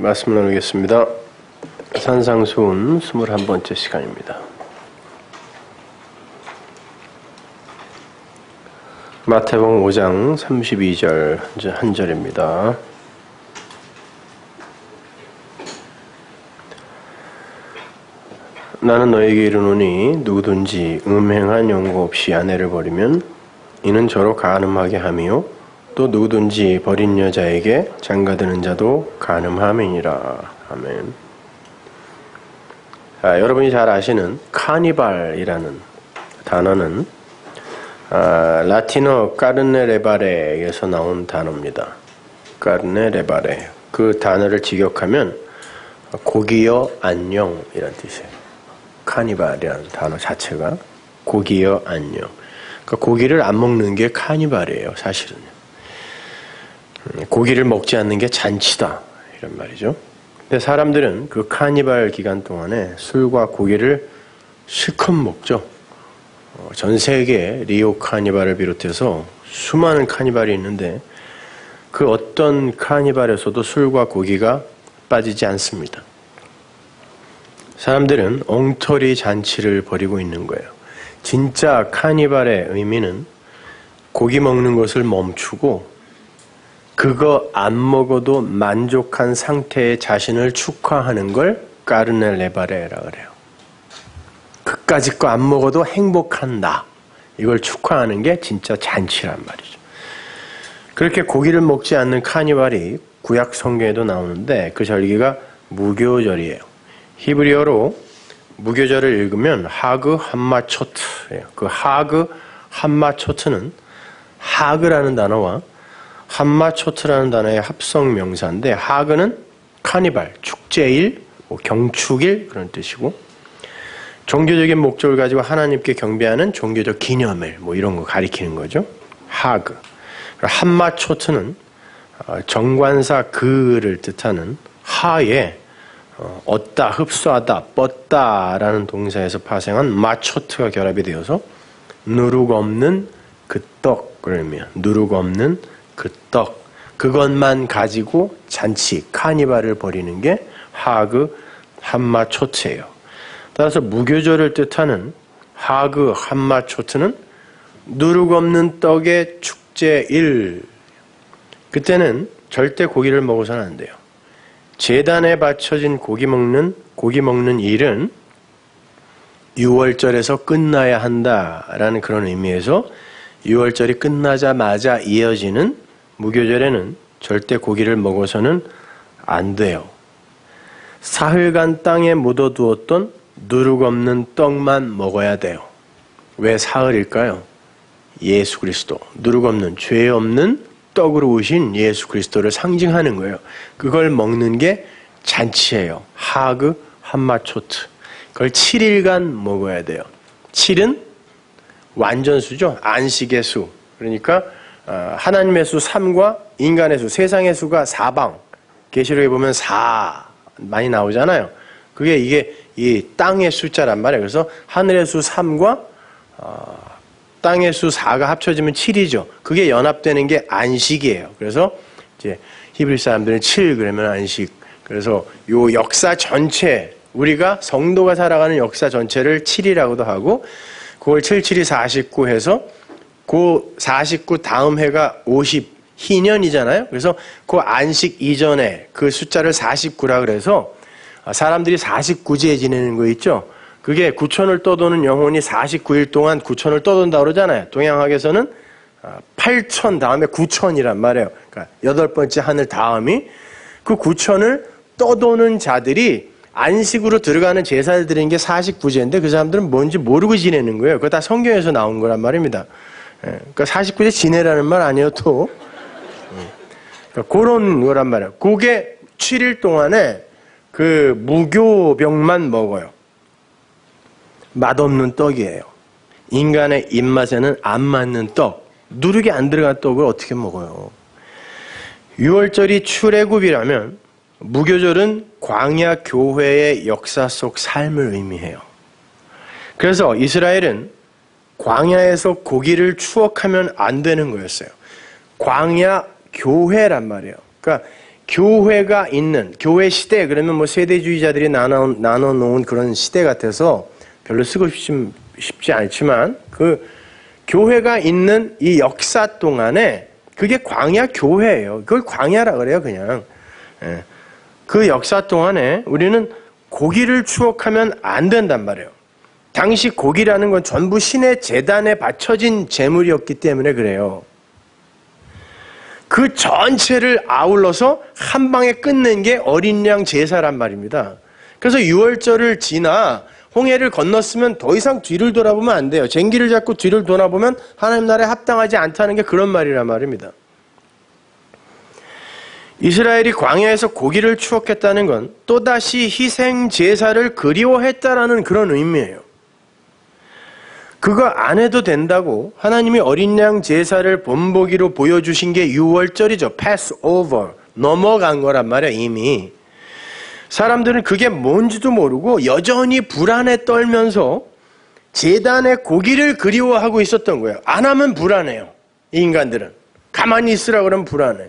말씀을 나누겠습니다. 산상수훈 21번째 시간입니다. 마태복음 5장 32절 한 절입니다. 나는 너에게 이르노니 누구든지 음행한 연고 없이 아내를 버리면 이는 저로 간음하게 하며 또 누구든지 버린 여자에게 장가드는 자도 간음함이니라. 아멘. 여러분이 잘 아시는 카니발이라는 단어는 라틴어 까르네레바레에서 나온 단어입니다. 까르네레바레. 그 단어를 직역하면 고기여 안녕이라는 뜻이에요. 카니발이라는 단어 자체가 고기여 안녕. 그러니까 고기를 안 먹는 게 카니발이에요, 사실은요. 고기를 먹지 않는 게 잔치다, 이런 말이죠. 근데 사람들은 그 카니발 기간 동안에 술과 고기를 실컷 먹죠. 전 세계 리오 카니발을 비롯해서 수많은 카니발이 있는데 그 어떤 카니발에서도 술과 고기가 빠지지 않습니다. 사람들은 엉터리 잔치를 벌이고 있는 거예요. 진짜 카니발의 의미는 고기 먹는 것을 멈추고 그거 안 먹어도 만족한 상태의 자신을 축하하는 걸 까르네레바레라 그래요. 그까짓 거 안 먹어도 행복한 나, 이걸 축하하는 게 진짜 잔치란 말이죠. 그렇게 고기를 먹지 않는 카니발이 구약 성경에도 나오는데 그 절기가 무교절이에요. 히브리어로 무교절을 읽으면 하그 함마초트예요. 그 하그 함마초트는 하그라는 단어와 함마초트라는 단어의 합성 명사인데 하그는 카니발, 축제일, 경축일 그런 뜻이고 종교적인 목적을 가지고 하나님께 경배하는 종교적 기념일 이런 거 가리키는 거죠. 하그. 함마초트는 정관사 그를 뜻하는 하에 얻다, 흡수하다, 뻗다라는 동사에서 파생한 마초트가 결합이 되어서 누룩 없는 그 떡을 의미해요. 누룩 없는 그 떡, 그것만 가지고 잔치, 카니발을 벌이는 게 하그 함마초트예요. 따라서 무교절을 뜻하는 하그 함마초트는 누룩 없는 떡의 축제일. 그때는 절대 고기를 먹어서는 안 돼요. 제단에 바쳐진 고기 먹는 일은 6월절에서 끝나야 한다라는 그런 의미에서 6월절이 끝나자마자 이어지는 무교절에는 절대 고기를 먹어서는 안 돼요. 사흘간 땅에 묻어두었던 누룩 없는 떡만 먹어야 돼요. 왜 사흘일까요? 예수 그리스도, 누룩 없는, 죄 없는 떡으로 오신 예수 그리스도를 상징하는 거예요. 그걸 먹는 게 잔치예요. 하그 함마초트. 그걸 7일간 먹어야 돼요. 7은 완전수죠. 안식의 수. 그러니까 하나님의 수 3과 인간의 수, 세상의 수가 4방. 계시록에 보면 4 많이 나오잖아요. 그게 이게 이 땅의 숫자란 말이에요. 그래서 하늘의 수 3과 땅의 수 4가 합쳐지면 7이죠. 그게 연합되는 게 안식이에요. 그래서 이제 히브리 사람들은 7 그러면 안식. 그래서 요 역사 전체, 우리가 성도가 살아가는 역사 전체를 7이라고도 하고 그걸 7, 7이 49 해서 그 49 다음 해가 50 희년이잖아요. 그래서 그 안식 이전에 그 숫자를 49라 그래서 사람들이 49제에 지내는 거 있죠. 그게 구천을 떠도는 영혼이 49일 동안 구천을 떠돈다고 그러잖아요. 동양학에서는 8천 다음에 9천이란 말이에요. 그러니까 8번째 하늘 다음이 그 구천을 떠도는 자들이 안식으로 들어가는 제사를 드리는 게 49제인데 그 사람들은 뭔지 모르고 지내는 거예요. 그거 다 성경에서 나온 거란 말입니다. 그러니까 49제 지내라는 말 아니어도 그러니까 그런 거란 말이에요. 그게 7일 동안에 그 무교병만 먹어요. 맛없는 떡이에요. 인간의 입맛에는 안 맞는 떡, 누룩이 안 들어간 떡을 어떻게 먹어요? 6월절이 출애굽이라면 무교절은 광야 교회의 역사 속 삶을 의미해요. 그래서 이스라엘은 광야에서 고기를 추억하면 안 되는 거였어요. 광야 교회란 말이에요. 그러니까 교회가 있는, 교회 시대, 그러면 뭐 세대주의자들이 나눠놓은 그런 시대 같아서 별로 쓰고 싶지 않지만, 그 교회가 있는 이 역사 동안에 그게 광야 교회예요. 그걸 광야라 그래요, 그냥. 예. 그 역사 동안에 우리는 고기를 추억하면 안 된단 말이에요. 당시 고기라는 건 전부 신의 제단에 바쳐진 제물이었기 때문에 그래요. 그 전체를 아울러서 한 방에 끝낸 게 어린 양 제사란 말입니다. 그래서 유월절을 지나 홍해를 건넜으면 더 이상 뒤를 돌아보면 안 돼요. 쟁기를 잡고 뒤를 돌아보면 하나님 나라에 합당하지 않다는 게 그런 말이란 말입니다. 이스라엘이 광야에서 고기를 추억했다는 건 또다시 희생 제사를 그리워했다라는 그런 의미예요. 그거 안 해도 된다고 하나님이 어린 양 제사를 본보기로 보여주신 게 유월절이죠. Passover. 넘어간 거란 말이야, 이미. 사람들은 그게 뭔지도 모르고 여전히 불안에 떨면서 제단의 고기를 그리워하고 있었던 거예요. 안 하면 불안해요. 이 인간들은. 가만히 있으라 그러면 불안해.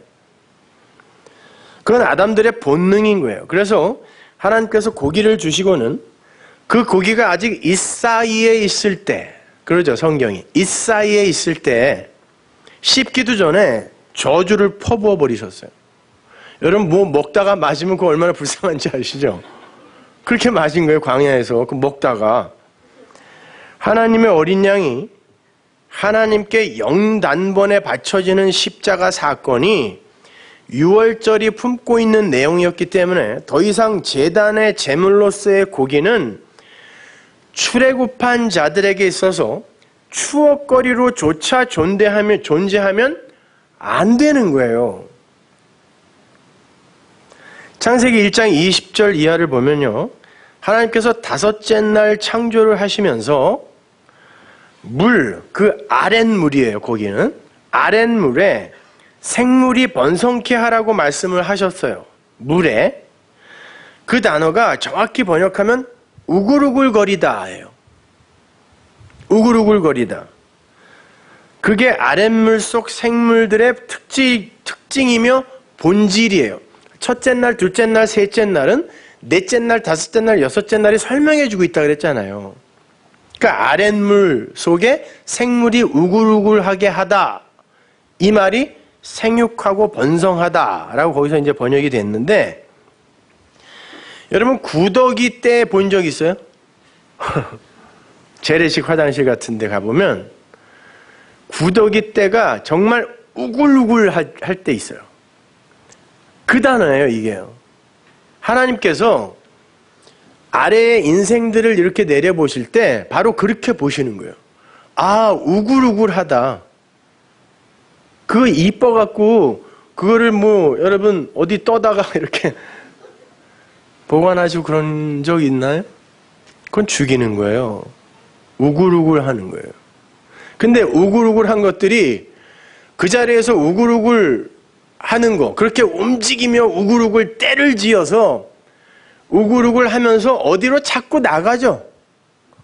그건 아담들의 본능인 거예요. 그래서 하나님께서 고기를 주시고는 그 고기가 아직 이사이에 있을 때, 그러죠, 성경이. 이사이에 있을 때 씹기도 전에 저주를 퍼부어 버리셨어요. 여러분 뭐 먹다가 맞으면 그거 얼마나 불쌍한지 아시죠? 그렇게 맞은 거예요, 광야에서. 그 먹다가. 하나님의 어린 양이 하나님께 영단번에 바쳐지는 십자가 사건이 유월절이 품고 있는 내용이었기 때문에 더 이상 제단의 제물로서의 고기는 출애굽한 자들에게 있어서 추억거리로조차 존재하면 안 되는 거예요. 창세기 1장 20절 이하를 보면요, 하나님께서 다섯째 날 창조를 하시면서 물, 그 아랫물이에요, 거기는. 아랫물에 생물이 번성케 하라고 말씀을 하셨어요. 물에. 그 단어가 정확히 번역하면 우글우글거리다예요. 우글우글거리다. 그게 아랫물 속 생물들의 특징이며 본질이에요. 첫째 날, 둘째 날, 셋째 날은 넷째 날, 다섯째 날, 여섯째 날이 설명해주고 있다 그랬잖아요. 그러니까 아랫물 속에 생물이 우글우글하게 하다. 이 말이 생육하고 번성하다라고 거기서 이제 번역이 됐는데, 여러분 구더기 때 본 적 있어요? 재래식 화장실 같은 데 가보면 구더기 떼가 정말 우글우글 할 때 있어요. 그 단어예요, 이게요. 하나님께서 아래의 인생들을 이렇게 내려보실 때 바로 그렇게 보시는 거예요. 아, 우글우글하다. 그거 이뻐갖고 그거를 뭐 여러분 어디 떠다가 이렇게 보관하시고 그런 적 있나요? 그건 죽이는 거예요. 우글우글 하는 거예요. 근데 우글우글한 것들이 그 자리에서 우글우글 하는 거, 그렇게 움직이며 우글우글 때를 지어서 우글우글 하면서 어디로 자꾸 나가죠.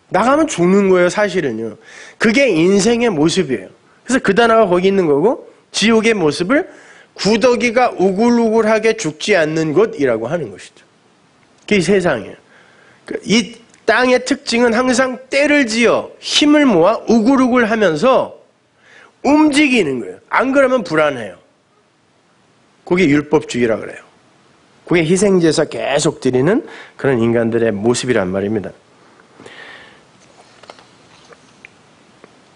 나가면 죽는 거예요, 사실은요. 그게 인생의 모습이에요. 그래서 그 단어가 거기 있는 거고, 지옥의 모습을 구더기가 우글우글하게 죽지 않는 곳이라고 하는 것이죠. 그게 세상이에요. 이 땅의 특징은 항상 때를 지어 힘을 모아 우글우글 하면서 움직이는 거예요. 안 그러면 불안해요. 그게 율법주의라 그래요. 그게 희생제사 계속 드리는 그런 인간들의 모습이란 말입니다.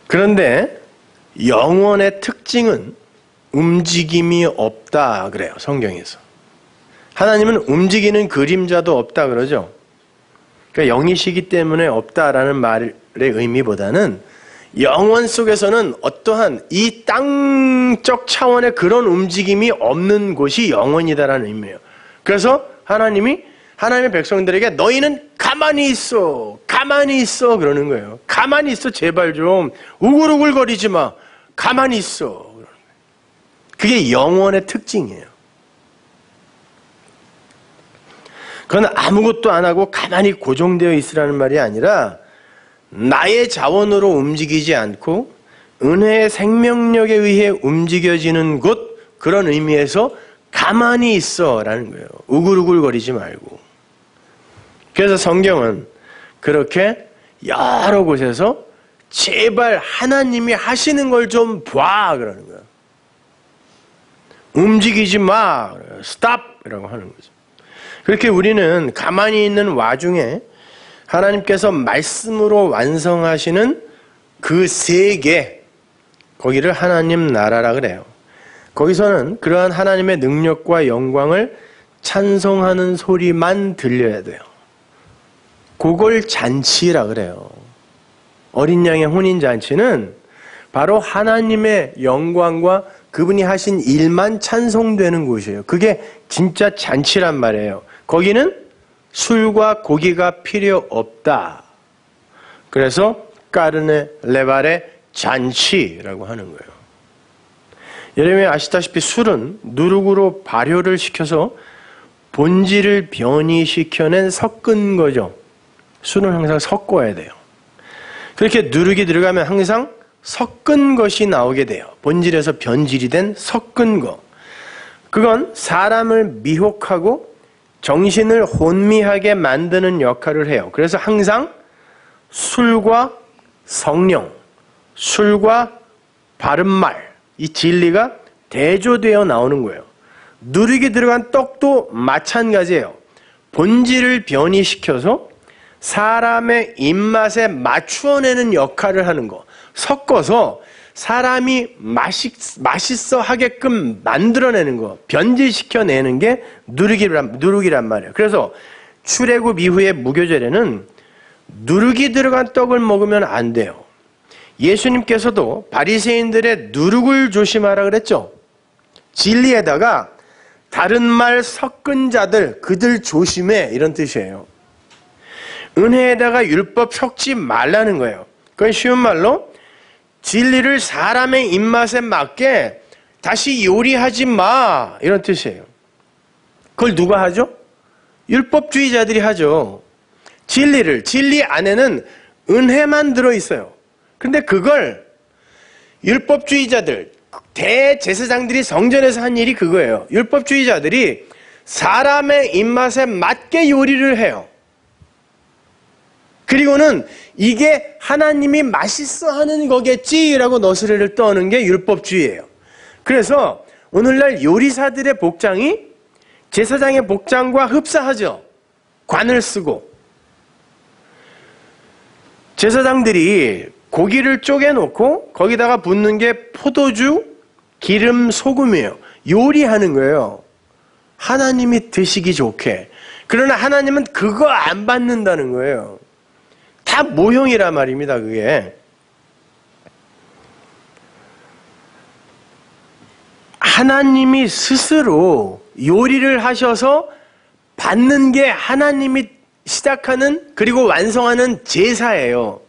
그런데 영혼의 특징은 움직임이 없다 그래요, 성경에서. 하나님은 움직이는 그림자도 없다 그러죠. 그러니까 영이시기 때문에 없다라는 말의 의미보다는 영원 속에서는 어떠한 이 땅적 차원의 그런 움직임이 없는 곳이 영원이다라는 의미예요. 그래서 하나님의 백성들에게 너희는 가만히 있어, 가만히 있어 그러는 거예요. 가만히 있어, 제발 좀 우글우글거리지 마, 가만히 있어 그러는 거예요. 그게 영원의 특징이에요. 그건 아무것도 안 하고 가만히 고정되어 있으라는 말이 아니라 나의 자원으로 움직이지 않고 은혜의 생명력에 의해 움직여지는 곳, 그런 의미에서 가만히 있어라는 거예요. 우글우글거리지 말고. 그래서 성경은 그렇게 여러 곳에서 제발 하나님이 하시는 걸 좀 봐 그러는 거예요. 움직이지 마, 스탑이라고 하는 거죠. 그렇게 우리는 가만히 있는 와중에 하나님께서 말씀으로 완성하시는 그 세계, 거기를 하나님 나라라 그래요. 거기서는 그러한 하나님의 능력과 영광을 찬송하는 소리만 들려야 돼요. 그걸 잔치라 그래요. 어린 양의 혼인잔치는 바로 하나님의 영광과 그분이 하신 일만 찬송되는 곳이에요. 그게 진짜 잔치란 말이에요. 거기는 술과 고기가 필요 없다. 그래서 까르네 레발의 잔치라고 하는 거예요. 여러분이 아시다시피 술은 누룩으로 발효를 시켜서 본질을 변이시켜낸 섞은 거죠. 술은 항상 섞어야 돼요. 그렇게 누룩이 들어가면 항상 섞은 것이 나오게 돼요. 본질에서 변질이 된 섞은 거. 그건 사람을 미혹하고 정신을 혼미하게 만드는 역할을 해요. 그래서 항상 술과 성령, 술과 바른 말, 이 진리가 대조되어 나오는 거예요. 누룩이 들어간 떡도 마찬가지예요. 본질을 변이시켜서 사람의 입맛에 맞추어내는 역할을 하는 거. 섞어서 사람이 맛있어 하게끔 만들어내는 거, 변질시켜내는 게 누룩이란 말이에요. 그래서 출애굽 이후의 무교절에는 누룩이 들어간 떡을 먹으면 안 돼요. 예수님께서도 바리새인들의 누룩을 조심하라 그랬죠. 진리에다가 다른 말 섞은 자들, 그들 조심해, 이런 뜻이에요. 은혜에다가 율법 섞지 말라는 거예요. 그건 쉬운 말로 진리를 사람의 입맛에 맞게 다시 요리하지 마, 이런 뜻이에요. 그걸 누가 하죠? 율법주의자들이 하죠. 진리 안에는 은혜만 들어있어요. 근데 그걸 율법주의자들, 대제사장들이 성전에서 한 일이 그거예요. 율법주의자들이 사람의 입맛에 맞게 요리를 해요. 그리고는 이게 하나님이 맛있어 하는 거겠지라고 너스레를 떠는 게 율법주의예요. 그래서 오늘날 요리사들의 복장이 제사장의 복장과 흡사하죠. 관을 쓰고. 제사장들이 고기를 쪼개놓고 거기다가 붓는 게 포도주, 기름, 소금이에요. 요리하는 거예요. 하나님이 드시기 좋게. 그러나 하나님은 그거 안 받는다는 거예요. 다 모형이란 말입니다, 그게. 하나님이 스스로 요리를 하셔서 받는 게 하나님이 시작하는 그리고 완성하는 제사예요.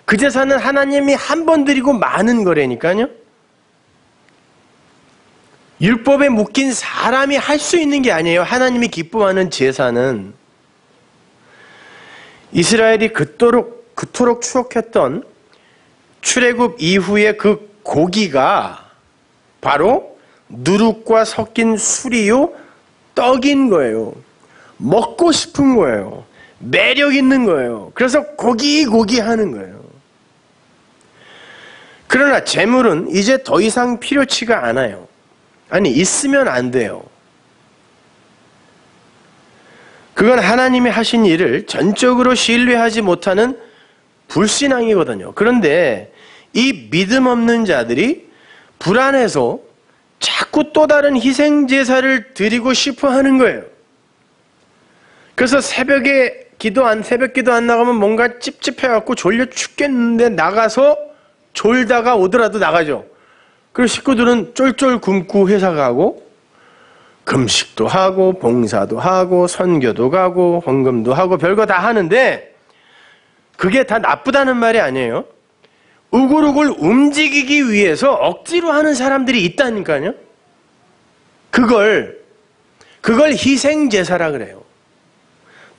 그 제사는 하나님이 한 번 드리고 마는 거라니까요. 율법에 묶인 사람이 할 수 있는 게 아니에요. 하나님이 기뻐하는 제사는. 이스라엘이 그토록 추억했던 출애굽 이후의 그 고기가 바로 누룩과 섞인 술이요 떡인 거예요. 먹고 싶은 거예요. 매력 있는 거예요. 그래서 고기 하는 거예요. 그러나 재물은 이제 더 이상 필요치가 않아요. 아니, 있으면 안 돼요. 그건 하나님이 하신 일을 전적으로 신뢰하지 못하는 불신앙이거든요. 그런데 이 믿음 없는 자들이 불안해서 자꾸 또 다른 희생제사를 드리고 싶어 하는 거예요. 그래서 새벽 기도 안 나가면 뭔가 찝찝해갖고 졸려 죽겠는데 나가서 졸다가 오더라도 나가죠. 그리고 식구들은 쫄쫄 굶고 회사 가고 금식도 하고 봉사도 하고 선교도 가고 헌금도 하고 별거 다 하는데 그게 다 나쁘다는 말이 아니에요. 우글우글 움직이기 위해서 억지로 하는 사람들이 있다니까요. 그걸 희생제사라 그래요.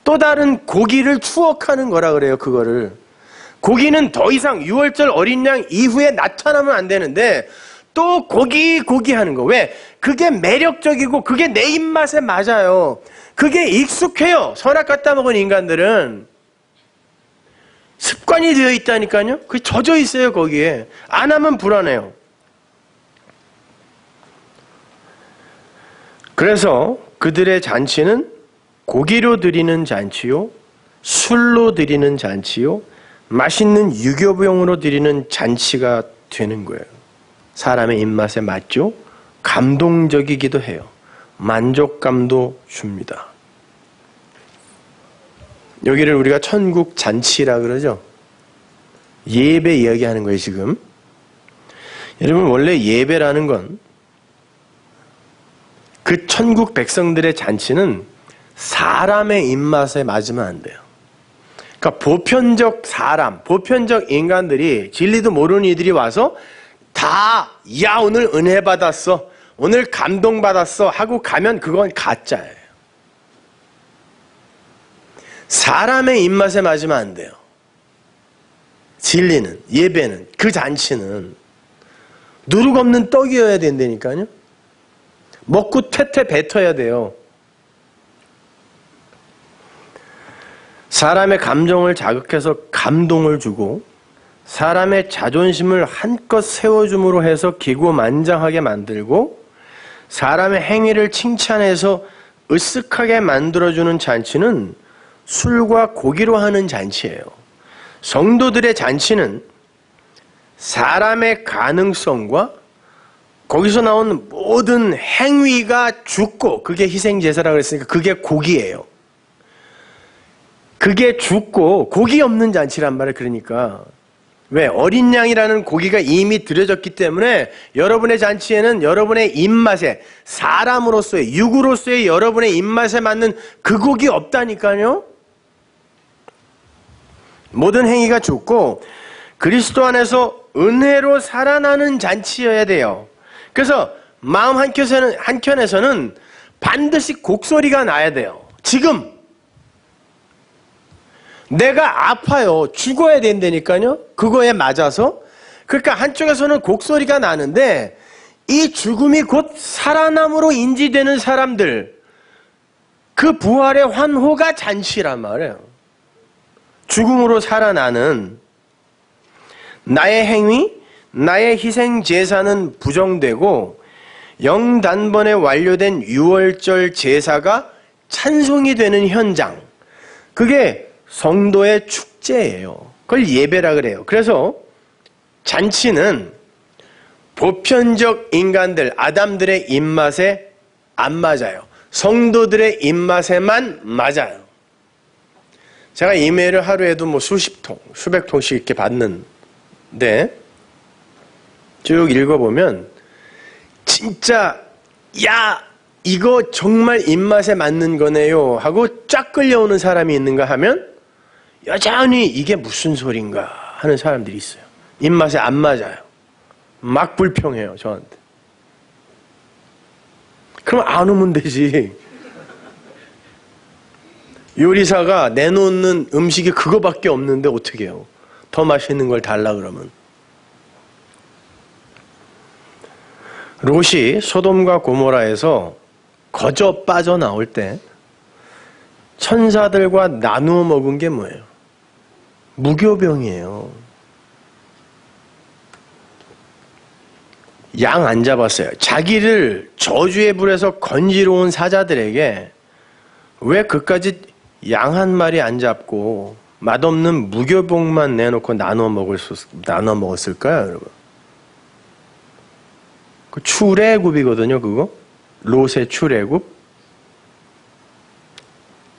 또 다른 고기를 추억하는 거라 그래요. 그거를. 고기는 더 이상 6월절 어린 양 이후에 나타나면 안 되는데 또 고기 하는 거. 왜? 그게 매력적이고 그게 내 입맛에 맞아요. 그게 익숙해요. 선악 갖다 먹은 인간들은. 습관이 되어 있다니까요. 그게 젖어 있어요, 거기에. 안 하면 불안해요. 그래서 그들의 잔치는 고기로 드리는 잔치요, 술로 드리는 잔치요, 맛있는 유교병으로 드리는 잔치가 되는 거예요. 사람의 입맛에 맞죠? 감동적이기도 해요. 만족감도 줍니다. 여기를 우리가 천국 잔치라 그러죠. 예배 이야기하는 거예요, 지금. 여러분, 원래 예배라는 건 그 천국 백성들의 잔치는 사람의 입맛에 맞으면 안 돼요. 그러니까 보편적 사람, 보편적 인간들이, 진리도 모르는 이들이 와서 다, 야, 오늘 은혜 받았어, 오늘 감동 받았어 하고 가면 그건 가짜예요. 사람의 입맛에 맞으면 안 돼요. 진리는, 예배는, 그 잔치는 누룩 없는 떡이어야 된다니까요. 먹고 퇴퇴 뱉어야 돼요. 사람의 감정을 자극해서 감동을 주고 사람의 자존심을 한껏 세워줌으로 해서 기고만장하게 만들고 사람의 행위를 칭찬해서 으쓱하게 만들어주는 잔치는 술과 고기로 하는 잔치예요. 성도들의 잔치는 사람의 가능성과 거기서 나온 모든 행위가 죽고, 그게 희생제사라고 그랬으니까 그게 고기예요. 그게 죽고 고기 없는 잔치란 말이에요. 그러니까 왜? 어린 양이라는 고기가 이미 드려졌기 때문에 여러분의 잔치에는 여러분의 입맛에, 사람으로서의, 육으로서의 여러분의 입맛에 맞는 그 고기 없다니까요. 모든 행위가 죽고 그리스도 안에서 은혜로 살아나는 잔치여야 돼요. 그래서 마음 한켠에서는 반드시 곡소리가 나야 돼요. 지금 내가 아파요. 죽어야 된다니까요. 그거에 맞아서. 그러니까 한쪽에서는 곡소리가 나는데 이 죽음이 곧 살아남으로 인지되는 사람들, 그 부활의 환호가 잔치란 말이에요. 죽음으로 살아나는 나의 행위, 나의 희생 제사는 부정되고 영단번에 완료된 유월절 제사가 찬송이 되는 현장, 그게 성도의 축제예요. 그걸 예배라 그래요. 그래서 잔치는 보편적 인간들, 아담들의 입맛에 안 맞아요. 성도들의 입맛에만 맞아요. 제가 이메일을 하루에도 뭐 수십 통, 수백 통씩 이렇게 받는데 쭉 읽어보면 진짜 야, 이거 정말 입맛에 맞는 거네요 하고 쫙 끌려오는 사람이 있는가 하면 여전히 이게 무슨 소린가 하는 사람들이 있어요. 입맛에 안 맞아요. 막 불평해요, 저한테. 그럼 안 오면 되지. 요리사가 내놓는 음식이 그거밖에 없는데 어떻게 해요? 더 맛있는 걸 달라 그러면. 롯이 소돔과 고모라에서 거저 빠져나올 때 천사들과 나누어 먹은 게 뭐예요? 무교병이에요. 양 안 잡았어요. 자기를 저주의 불에서 건지러 온 사자들에게 왜 그까지 양 한 마리 안 잡고 맛없는 무교병만 내놓고 나눠 먹었을까요, 여러분? 그 출애굽이거든요, 그거. 롯의 출애굽.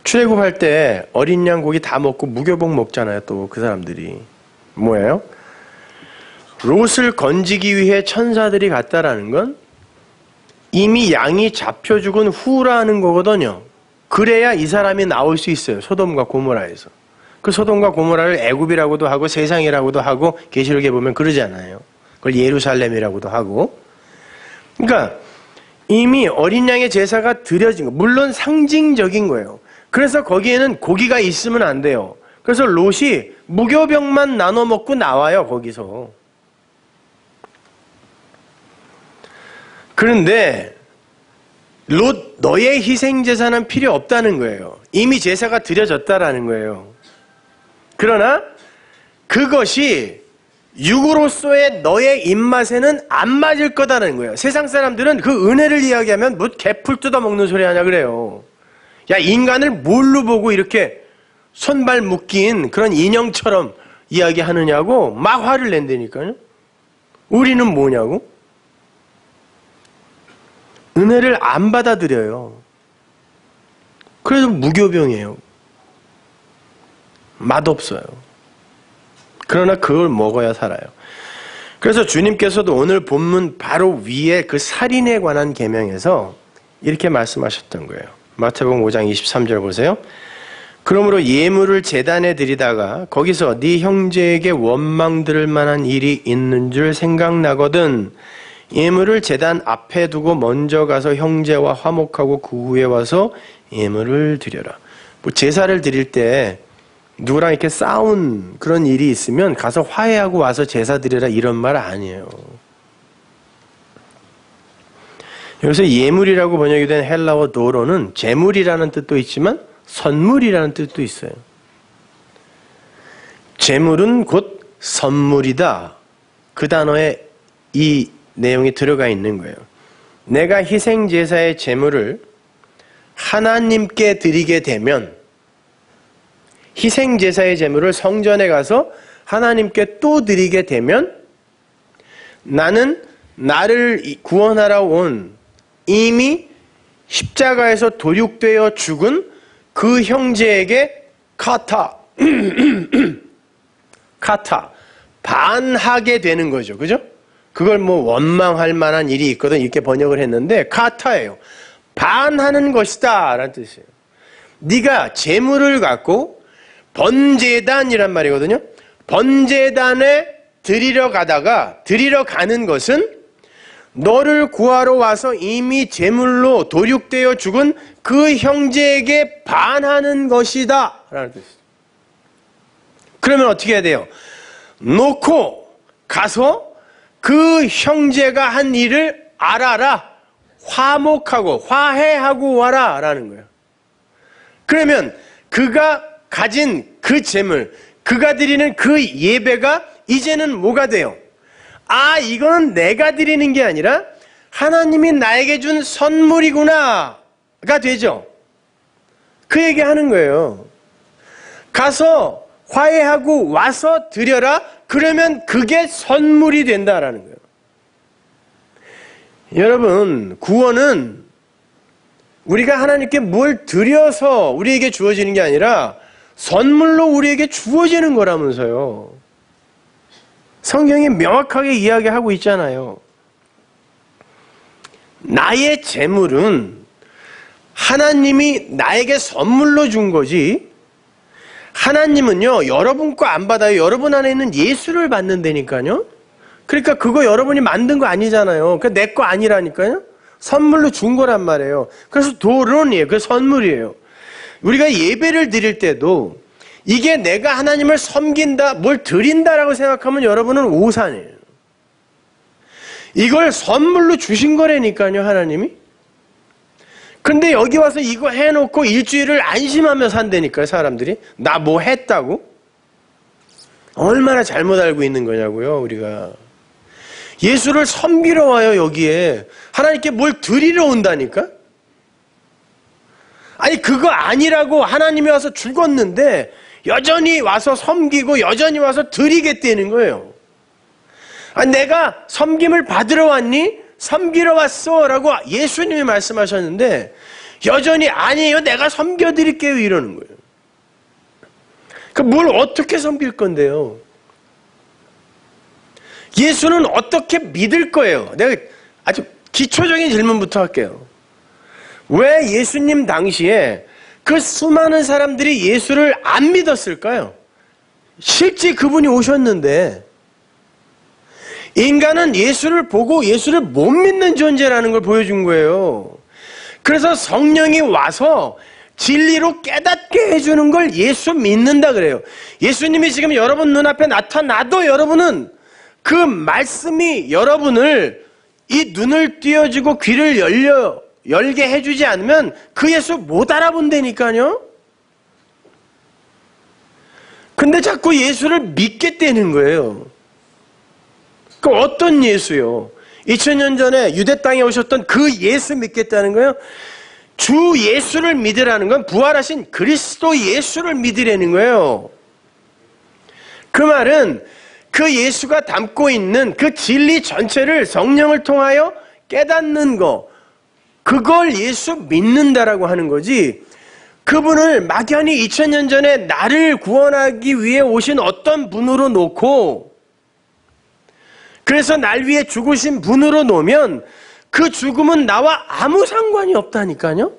출애굽할 때 어린 양 고기 다 먹고 무교병 먹잖아요, 또 그 사람들이. 뭐예요? 롯을 건지기 위해 천사들이 갔다라는 건 이미 양이 잡혀 죽은 후라는 거거든요. 그래야 이 사람이 나올 수 있어요, 소돔과 고모라에서. 그 소돔과 고모라를 애굽이라고도 하고 세상이라고도 하고 계시록에 보면 그러잖아요. 그걸 예루살렘이라고도 하고. 그러니까 이미 어린 양의 제사가 드려진 거, 물론 상징적인 거예요. 그래서 거기에는 고기가 있으면 안 돼요. 그래서 롯이 무교병만 나눠 먹고 나와요, 거기서. 그런데 롯, 너의 희생제사는 필요 없다는 거예요. 이미 제사가 드려졌다라는 거예요. 그러나 그것이 육으로서의 너의 입맛에는 안 맞을 거다는 거예요. 세상 사람들은 그 은혜를 이야기하면 뭐 개풀 뜯어먹는 소리 하냐 그래요. 야, 인간을 뭘로 보고 이렇게 손발 묶인 그런 인형처럼 이야기하느냐고 막 화를 낸다니까요. 우리는 뭐냐고? 은혜를 안 받아들여요. 그래서 무교병이에요. 맛없어요. 그러나 그걸 먹어야 살아요. 그래서 주님께서도 오늘 본문 바로 위에 그 살인에 관한 계명에서 이렇게 말씀하셨던 거예요. 마태복음 5장 23절 보세요. 그러므로 예물을 제단에 드리다가 거기서 네 형제에게 원망 들을 만한 일이 있는 줄 생각나거든 예물을 제단 앞에 두고 먼저 가서 형제와 화목하고 그 후에 와서 예물을 드려라. 뭐 제사를 드릴 때 누구랑 이렇게 싸운 그런 일이 있으면 가서 화해하고 와서 제사 드려라 이런 말 아니에요. 여기서 예물이라고 번역이 된 헬라어 도로는 재물이라는 뜻도 있지만 선물이라는 뜻도 있어요. 재물은 곧 선물이다. 그 단어에 이 내용이 들어가 있는 거예요. 내가 희생제사의 제물을 하나님께 드리게 되면 희생제사의 제물을 성전에 가서 하나님께 또 드리게 되면 나는 나를 구원하러 온 이미 십자가에서 도륙되어 죽은 그 형제에게 카타 반하게 되는 거죠. 그죠? 그걸 뭐 원망할 만한 일이 있거든 이렇게 번역을 했는데 카타예요. 반하는 것이다 라는 뜻이에요. 네가 재물을 갖고 번제단이란 말이거든요. 번제단에 드리러 가는 것은 너를 구하러 와서 이미 제물로 도륙되어 죽은 그 형제에게 반하는 것이다 라는 뜻이에요. 그러면 어떻게 해야 돼요? 놓고 가서 그 형제가 한 일을 알아라. 화목하고 화해하고 와라 라는 거예요. 그러면 그가 가진 그 재물, 그가 드리는 그 예배가 이제는 뭐가 돼요? 아, 이거는 내가 드리는 게 아니라 하나님이 나에게 준 선물이구나가 되죠. 그 얘기하는 거예요. 가서 화해하고 와서 드려라. 그러면 그게 선물이 된다라는 거예요. 여러분, 구원은 우리가 하나님께 뭘 드려서 우리에게 주어지는 게 아니라 선물로 우리에게 주어지는 거라면서요. 성경이 명확하게 이야기하고 있잖아요. 나의 재물은 하나님이 나에게 선물로 준 거지 하나님은요 여러분 거 안 받아요. 여러분 안에 있는 예수를 받는다니까요. 그러니까 그거 여러분이 만든 거 아니잖아요. 그러니까 내 거 아니라니까요. 선물로 준 거란 말이에요. 그래서 도론이에요. 그 선물이에요. 우리가 예배를 드릴 때도 이게 내가 하나님을 섬긴다, 뭘 드린다라고 생각하면 여러분은 오산이에요. 이걸 선물로 주신 거라니까요, 하나님이. 근데 여기 와서 이거 해놓고 일주일을 안심하며 산다니까요, 사람들이. 나 뭐 했다고? 얼마나 잘못 알고 있는 거냐고요, 우리가. 예수를 섬기러 와요, 여기에. 하나님께 뭘 드리러 온다니까? 아니, 그거 아니라고 하나님이 와서 죽었는데 여전히 와서 섬기고 여전히 와서 드리겠다는 거예요. 아니, 내가 섬김을 받으러 왔니? 섬기러 왔어 라고 예수님이 말씀하셨는데 여전히 아니에요, 내가 섬겨드릴게요 이러는 거예요. 뭘 어떻게 섬길 건데요? 예수는 어떻게 믿을 거예요? 내가 아주 기초적인 질문부터 할게요. 왜 예수님 당시에 그 수많은 사람들이 예수를 안 믿었을까요? 실제 그분이 오셨는데 인간은 예수를 보고 예수를 못 믿는 존재라는 걸 보여준 거예요. 그래서 성령이 와서 진리로 깨닫게 해주는 걸 예수 믿는다 그래요. 예수님이 지금 여러분 눈앞에 나타나도 여러분은 그 말씀이 여러분을 이 눈을 띄워주고 귀를 열게 해주지 않으면 그 예수 못 알아본다니까요. 근데 자꾸 예수를 믿겠다는 거예요. 그 어떤 예수요? 2000년 전에 유대 땅에 오셨던 그 예수 믿겠다는 거예요? 주 예수를 믿으라는 건 부활하신 그리스도 예수를 믿으라는 거예요. 그 말은 그 예수가 담고 있는 그 진리 전체를 성령을 통하여 깨닫는 거, 그걸 예수 믿는다라고 하는 거지, 그분을 막연히 2000년 전에 나를 구원하기 위해 오신 어떤 분으로 놓고, 그래서 날 위해 죽으신 분으로 놓으면 그 죽음은 나와 아무 상관이 없다니까요.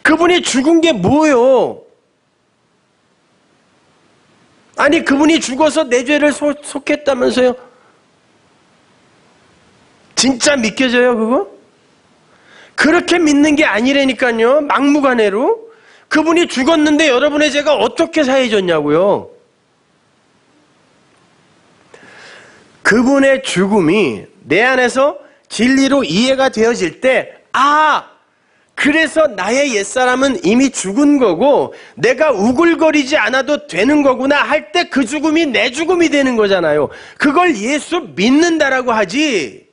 그분이 죽은 게 뭐예요? 아니, 그분이 죽어서 내 죄를 속했다면서요? 진짜 믿겨져요, 그거? 그렇게 믿는 게 아니라니까요. 막무가내로. 그분이 죽었는데 여러분의 죄가 어떻게 사해졌냐고요. 그분의 죽음이 내 안에서 진리로 이해가 되어질 때, 그래서 나의 옛사람은 이미 죽은 거고 내가 우글거리지 않아도 되는 거구나 할 때 그 죽음이 내 죽음이 되는 거잖아요. 그걸 예수 믿는다라고 하지,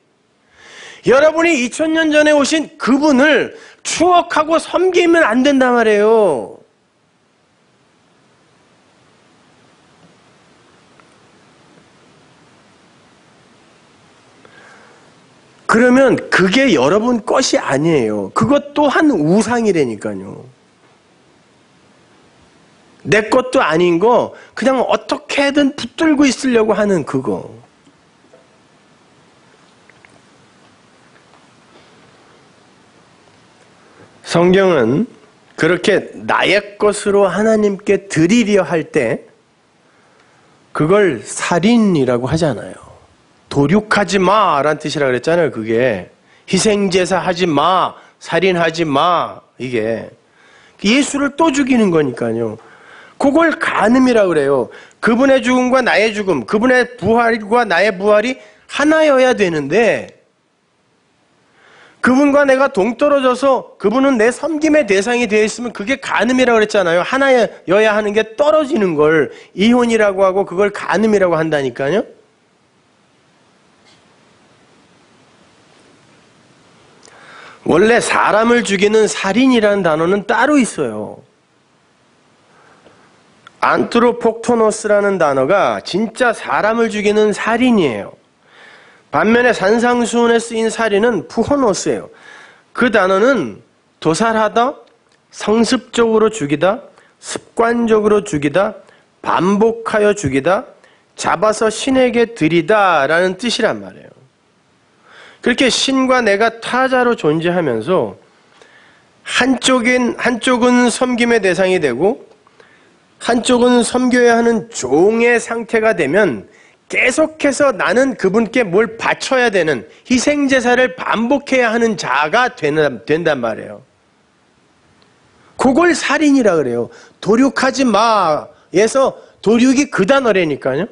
여러분이 2000년 전에 오신 그분을 추억하고 섬기면 안 된단 말이에요. 그러면 그게 여러분 것이 아니에요. 그것 또한 우상이라니까요. 내 것도 아닌 거 그냥 어떻게든 붙들고 있으려고 하는 그거. 성경은 그렇게 나의 것으로 하나님께 드리려 할 때 그걸 살인이라고 하잖아요. 도륙하지 마라는 뜻이라 그랬잖아요. 그게 희생제사 하지 마, 살인하지 마, 이게 예수를 또 죽이는 거니까요. 그걸 간음이라고 그래요. 그분의 죽음과 나의 죽음, 그분의 부활과 나의 부활이 하나여야 되는데 그분과 내가 동떨어져서 그분은 내 섬김의 대상이 되어 있으면 그게 간음이라고 그랬잖아요. 하나여야 하는 게 떨어지는 걸 이혼이라고 하고 그걸 간음이라고 한다니까요. 원래 사람을 죽이는 살인이라는 단어는 따로 있어요. 안트로폭토노스라는 단어가 진짜 사람을 죽이는 살인이에요. 반면에 산상수훈에 쓰인 살인은 푸호노스예요. 그 단어는 도살하다, 성습적으로 죽이다, 습관적으로 죽이다, 반복하여 죽이다, 잡아서 신에게 드리다 라는 뜻이란 말이에요. 그렇게 신과 내가 타자로 존재하면서 한쪽은 섬김의 대상이 되고 한쪽은 섬겨야 하는 종의 상태가 되면 계속해서 나는 그분께 뭘 바쳐야 되는 희생제사를 반복해야 하는 자가 된단 말이에요. 그걸 살인이라 그래요. 도륙하지 마에서 도륙이 그 단어라니까요.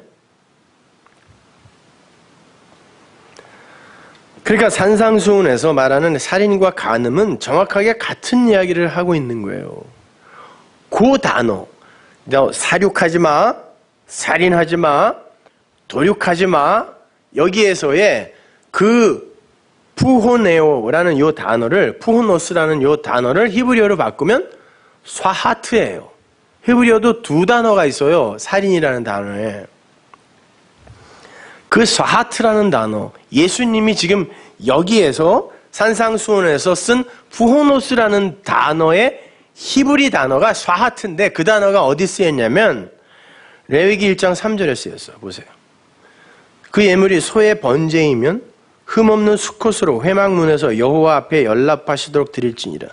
그러니까 산상수훈에서 말하는 살인과 간음은 정확하게 같은 이야기를 하고 있는 거예요. 그 단어, 사륙하지 마, 살인하지 마, 도륙하지 마, 여기에서의 그 푸호네오라는 요 단어를, 푸호노스라는 요 단어를 히브리어로 바꾸면 스와하트예요. 히브리어도 두 단어가 있어요. 살인이라는 단어에. 그 스와하트라는 단어, 예수님이 지금 여기에서 산상수훈에서 쓴 푸호노스라는 단어의 히브리 단어가 스와하트인데 그 단어가 어디 쓰였냐면 레위기 1장 3절에 쓰였어요. 보세요. 그 예물이 소의 번제이면 흠없는 수컷으로 회막문에서 여호와 앞에 연납하시도록 드릴지니라.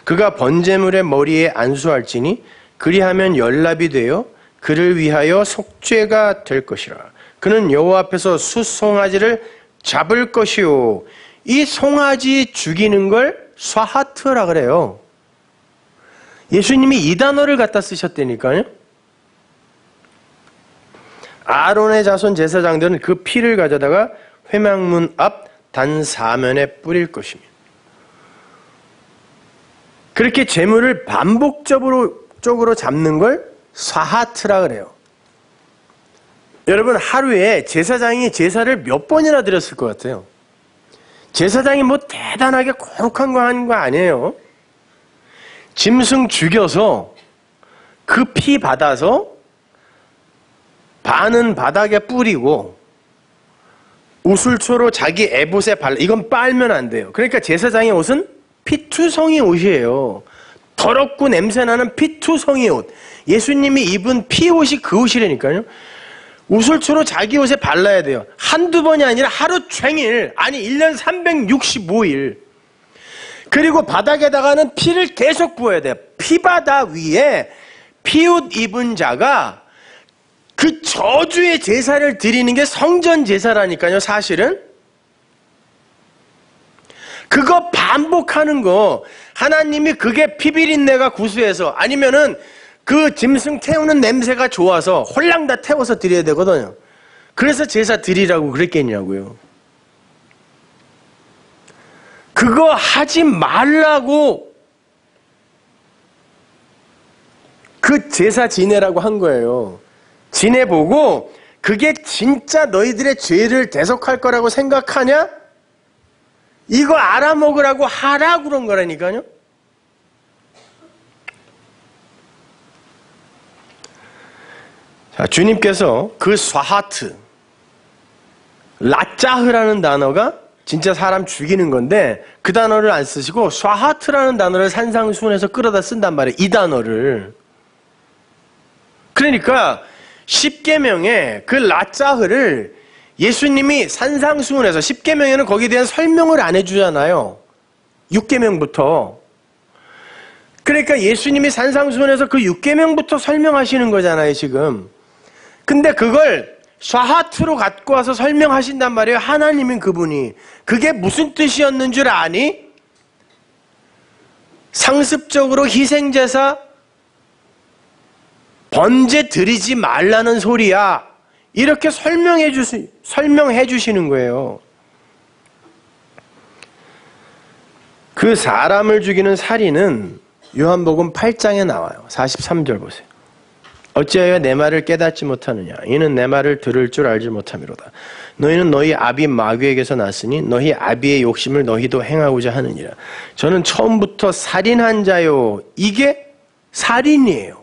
그가 번제물의 머리에 안수할지니 그리하면 연납이 되어 그를 위하여 속죄가 될 것이라. 그는 여호와 앞에서 숫송아지를 잡을 것이요. 이 송아지 죽이는 걸 스와하트라 그래요. 예수님이 이 단어를 갖다 쓰셨다니까요. 아론의 자손 제사장들은 그 피를 가져다가 회막문 앞 단 4면에 뿌릴 것이며. 그렇게 재물을 반복적으로 잡는 걸 사하트라 그래요. 여러분, 하루에 제사장이 제사를 몇 번이나 드렸을 것 같아요? 제사장이 뭐 대단하게 거룩한 거 하는 거 아니에요. 짐승 죽여서 그 피 받아서 반은 바닥에 뿌리고 우슬초로 자기 에봇에 발라. 이건 빨면 안 돼요. 그러니까 제사장의 옷은 피투성이 옷이에요. 더럽고 냄새나는 피투성이 옷. 예수님이 입은 피옷이 그 옷이라니까요. 우슬초로 자기 옷에 발라야 돼요. 한두 번이 아니라 하루 종일, 아니 1년 365일. 그리고 바닥에다가는 피를 계속 부어야 돼요. 피바다 위에 피옷 입은 자가 그 저주의 제사를 드리는 게 성전 제사라니까요, 사실은. 그거 반복하는 거, 하나님이 그게 피비린내가 구수해서, 아니면은 그 짐승 태우는 냄새가 좋아서 홀랑 다 태워서 드려야 되거든요. 그래서 제사 드리라고 그랬겠냐고요. 그거 하지 말라고 그 제사 지내라고 한 거예요. 지내보고 그게 진짜 너희들의 죄를 대속할 거라고 생각하냐? 이거 알아먹으라고 하라 그런 거라니까요. 자, 주님께서 그 스와하트, 라짜흐라는 단어가 진짜 사람 죽이는 건데 그 단어를 안 쓰시고 스와하트라는 단어를 산상수훈에서 끌어다 쓴단 말이에요. 이 단어를. 그러니까 십계명에 그 라짜흐를 예수님이 산상수훈에서, 십계명에는 거기에 대한 설명을 안 해주잖아요. 6계명부터. 그러니까 예수님이 산상수훈에서 그 6계명부터 설명하시는 거잖아요, 지금. 근데 그걸 샤하트로 갖고 와서 설명하신단 말이에요. 하나님인 그분이. 그게 무슨 뜻이었는 줄 아니? 상습적으로 희생제사 번제 드리지 말라는 소리야. 이렇게 설명해 주시는 거예요. 그 사람을 죽이는 살인은 요한복음 8장에 나와요. 43절 보세요. 어찌하여 내 말을 깨닫지 못하느냐? 이는 내 말을 들을 줄 알지 못함이로다. 너희는 너희 아비 마귀에게서 났으니 너희 아비의 욕심을 너희도 행하고자 하느니라. 저는 처음부터 살인한 자요. 이게 살인이에요.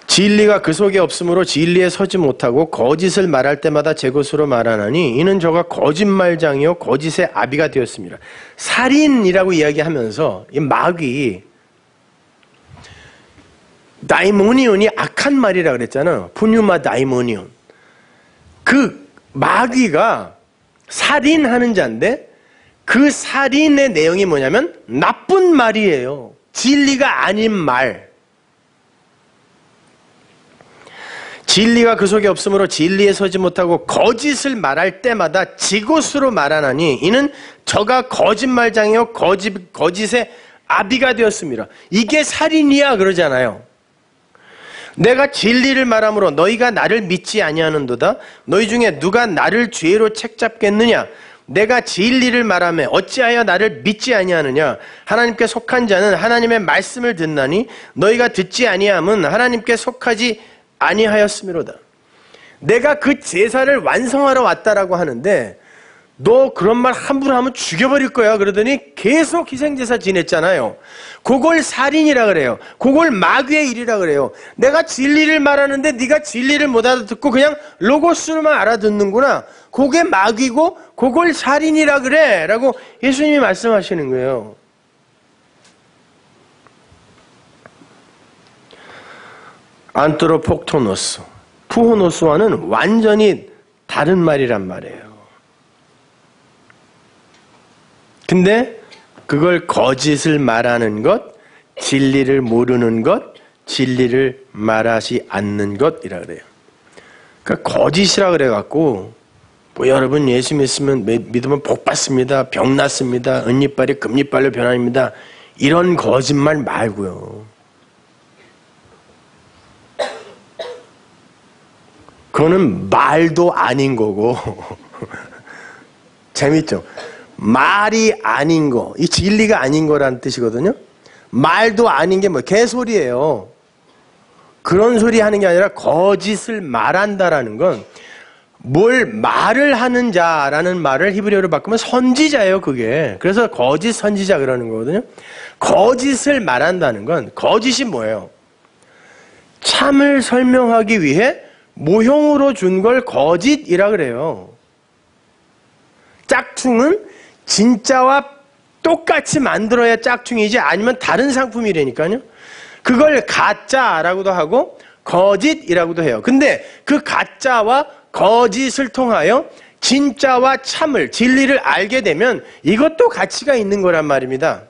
진리가 그 속에 없으므로 진리에 서지 못하고 거짓을 말할 때마다 제 것으로 말하나니 이는 저가 거짓말장이요 거짓의 아비가 되었습니다. 살인이라고 이야기하면서 이 마귀, 다이모니온이 악한 말이라 그랬잖아요. 푸뉴마 다이모니온. 그 마귀가 살인하는 자인데 그 살인의 내용이 뭐냐면 나쁜 말이에요. 진리가 아닌 말. 진리가 그 속에 없으므로 진리에 서지 못하고 거짓을 말할 때마다 지 것으로 말하나니 이는 저가 거짓말장이요 거짓의 아비가 되었습니다. 이게 살인이야 그러잖아요. 내가 진리를 말함으로 너희가 나를 믿지 아니하는도다. 너희 중에 누가 나를 죄로 책잡겠느냐? 내가 진리를 말하며 어찌하여 나를 믿지 아니하느냐? 하나님께 속한 자는 하나님의 말씀을 듣나니 너희가 듣지 아니함은 하나님께 속하지 아니하였음이로다. 내가 그 제사를 완성하러 왔다라고 하는데 너 그런 말 함부로 하면 죽여버릴 거야 그러더니 계속 희생제사 지냈잖아요. 그걸 살인이라 그래요. 그걸 마귀의 일이라 그래요. 내가 진리를 말하는데 네가 진리를 못 알아듣고 그냥 로고스로만 알아듣는구나. 그게 마귀고 그걸 살인이라 그래 라고 예수님이 말씀하시는 거예요. 안트로폭토노스, 푸호노스와는 완전히 다른 말이란 말이에요. 근데 그걸 거짓을 말하는 것, 진리를 모르는 것, 진리를 말하지 않는 것이라 그래요. 그러니까 거짓이라 그래갖고 뭐 여러분 예수 믿으면 복 받습니다. 병 낫습니다. 은이빨이 금이빨로 변합니다. 이런 거짓말 말고요. 그거는 말도 아닌 거고 재밌죠? 말이 아닌 거, 이 진리가 아닌 거라는 뜻이거든요. 말도 아닌 게 뭐 개소리예요. 그런 소리 하는 게 아니라 거짓을 말한다라는 건 뭘 말을 하는 자라는 말을 히브리어로 바꾸면 선지자예요, 그게. 그래서 거짓 선지자 그러는 거거든요. 거짓을 말한다는 건 거짓이 뭐예요? 참을 설명하기 위해 모형으로 준 걸 거짓이라 그래요. 짝퉁은 진짜와 똑같이 만들어야 짝퉁이지 아니면 다른 상품이라니까요. 그걸 가짜라고도 하고 거짓이라고도 해요. 근데 그 가짜와 거짓을 통하여 진짜와 참을, 진리를 알게 되면 이것도 가치가 있는 거란 말입니다.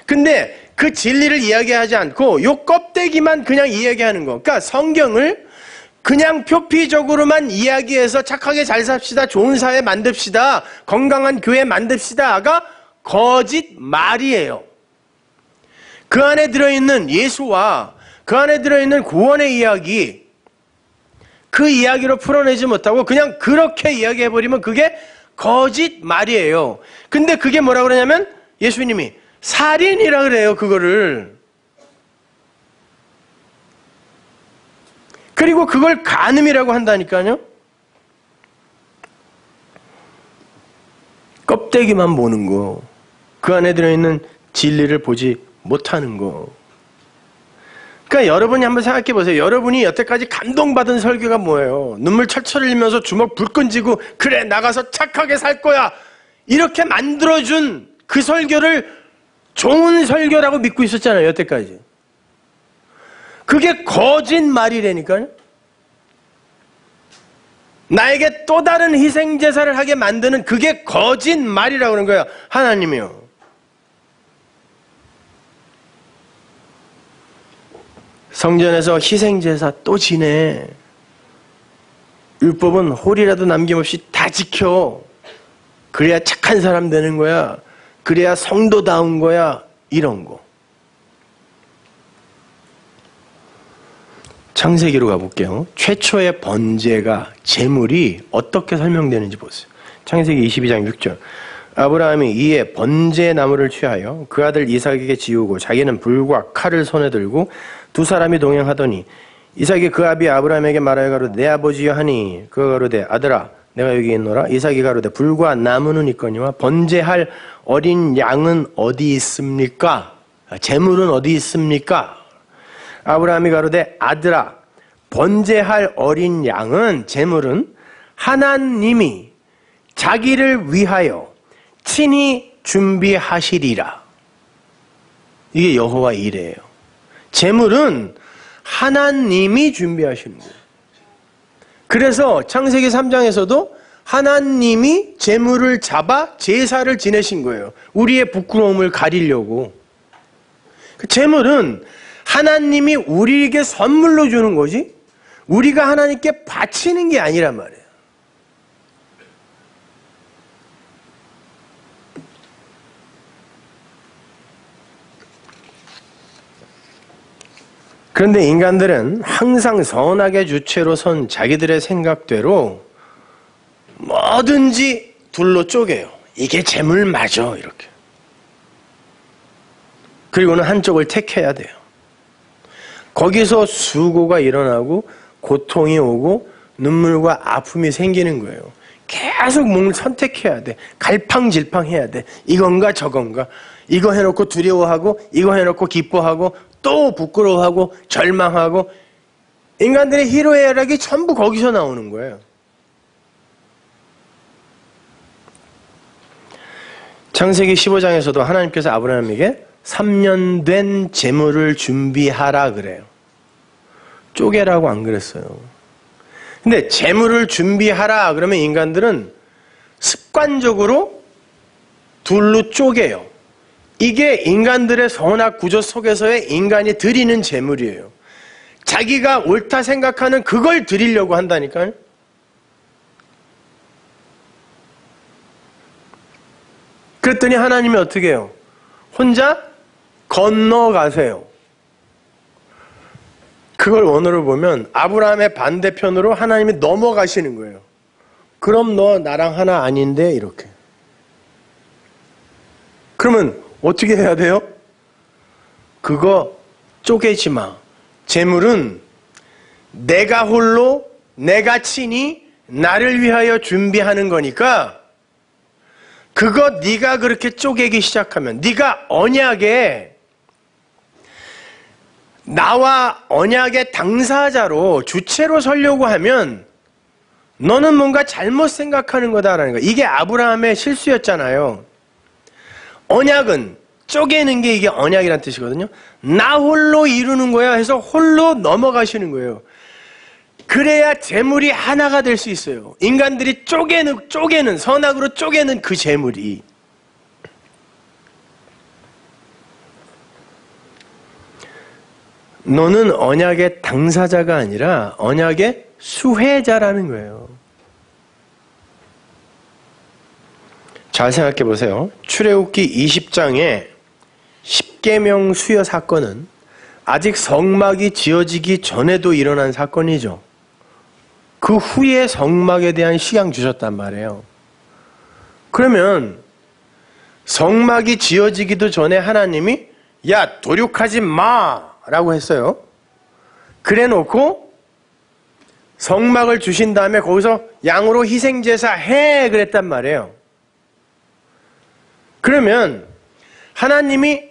근데 그 진리를 이야기하지 않고 요 껍데기만 그냥 이야기하는 거. 그러니까 성경을 그냥 표피적으로만 이야기해서 착하게 잘 삽시다, 좋은 사회 만듭시다, 건강한 교회 만듭시다가 거짓말이에요. 그 안에 들어있는 예수와 그 안에 들어있는 구원의 이야기, 그 이야기로 풀어내지 못하고 그냥 그렇게 이야기해버리면 그게 거짓말이에요. 근데 그게 뭐라 그러냐면 예수님이 살인이라 그래요, 그거를. 그리고 그걸 간음이라고 한다니까요. 껍데기만 보는 거, 그 안에 들어있는 진리를 보지 못하는 거. 그러니까 여러분이 한번 생각해 보세요. 여러분이 여태까지 감동받은 설교가 뭐예요? 눈물 철철 흘리면서 주먹 불끈 쥐고 그래 나가서 착하게 살 거야 이렇게 만들어준 그 설교를 좋은 설교라고 믿고 있었잖아요, 여태까지. 그게 거짓말이라니까요. 나에게 또 다른 희생제사를 하게 만드는 그게 거짓말이라고 그러는 거예요, 하나님이요. 성전에서 희생제사 또 지내. 율법은 홀이라도 남김없이 다 지켜. 그래야 착한 사람 되는 거야. 그래야 성도다운 거야. 이런 거. 창세기로 가볼게요. 최초의 번제가, 제물이 어떻게 설명되는지 보세요. 창세기 22장 6절. 아브라함이 이에 번제 나무를 취하여 그 아들 이삭에게 지우고 자기는 불과 칼을 손에 들고 두 사람이 동행하더니 이삭이 그 아비 아브라함에게 말하여 가로되 내 아버지여 하니 그가 가로되 아들아 내가 여기 있노라. 이삭이 가로되 불과 나무는 있거니와 번제할 어린 양은 어디 있습니까? 제물은 어디 있습니까? 아브라함이 가로되 아들아 번제할 어린 양은, 제물은 하나님이 자기를 위하여 친히 준비하시리라. 이게 여호와 이레예요. 제물은 하나님이 준비하시는 거예요. 그래서 창세기 3장에서도 하나님이 제물을 잡아 제사를 지내신 거예요. 우리의 부끄러움을 가리려고. 제물은 하나님이 우리에게 선물로 주는 거지 우리가 하나님께 바치는 게 아니란 말이에요. 그런데 인간들은 항상 선악의 주체로 선 자기들의 생각대로 뭐든지 둘로 쪼개요. 이게 제물 맞아, 이렇게. 그리고는 한쪽을 택해야 돼요. 거기서 수고가 일어나고 고통이 오고 눈물과 아픔이 생기는 거예요. 계속 뭔가 선택해야 돼. 갈팡질팡해야 돼. 이건가 저건가. 이거 해놓고 두려워하고 이거 해놓고 기뻐하고 또 부끄러워하고 절망하고. 인간들의 희로애락이 전부 거기서 나오는 거예요. 창세기 15장에서도 하나님께서 아브라함에게 3년 된 제물을 준비하라 그래요. 쪼개라고 안 그랬어요. 근데 제물을 준비하라 그러면 인간들은 습관적으로 둘로 쪼개요. 이게 인간들의 선악 구조 속에서의 인간이 드리는 제물이에요. 자기가 옳다 생각하는 그걸 드리려고 한다니까요. 그랬더니 하나님이 어떻게 해요? 혼자 건너가세요. 그걸 원어로 보면 아브라함의 반대편으로 하나님이 넘어가시는 거예요. 그럼 너 나랑 하나 아닌데 이렇게. 그러면 어떻게 해야 돼요? 그거 쪼개지 마. 재물은 내가 홀로 내가 친히 나를 위하여 준비하는 거니까 그거 네가 그렇게 쪼개기 시작하면 네가 언약에 나와 언약의 당사자로 주체로 서려고 하면 너는 뭔가 잘못 생각하는 거다라는 거예요. 이게 아브라함의 실수였잖아요. 언약은 쪼개는 게 이게 언약이란 뜻이거든요. 나 홀로 이루는 거야 해서 홀로 넘어가시는 거예요. 그래야 재물이 하나가 될 수 있어요. 인간들이 쪼개는 선악으로 쪼개는 그 재물이. 너는 언약의 당사자가 아니라 언약의 수혜자라는 거예요. 잘 생각해 보세요. 출애굽기 20장의 십계명 수여 사건은 아직 성막이 지어지기 전에도 일어난 사건이죠. 그 후에 성막에 대한 시향 주셨단 말이에요. 그러면 성막이 지어지기도 전에 하나님이 야 도륙하지 마라고 했어요. 그래 놓고 성막을 주신 다음에 거기서 양으로 희생제사 해 그랬단 말이에요. 그러면 하나님이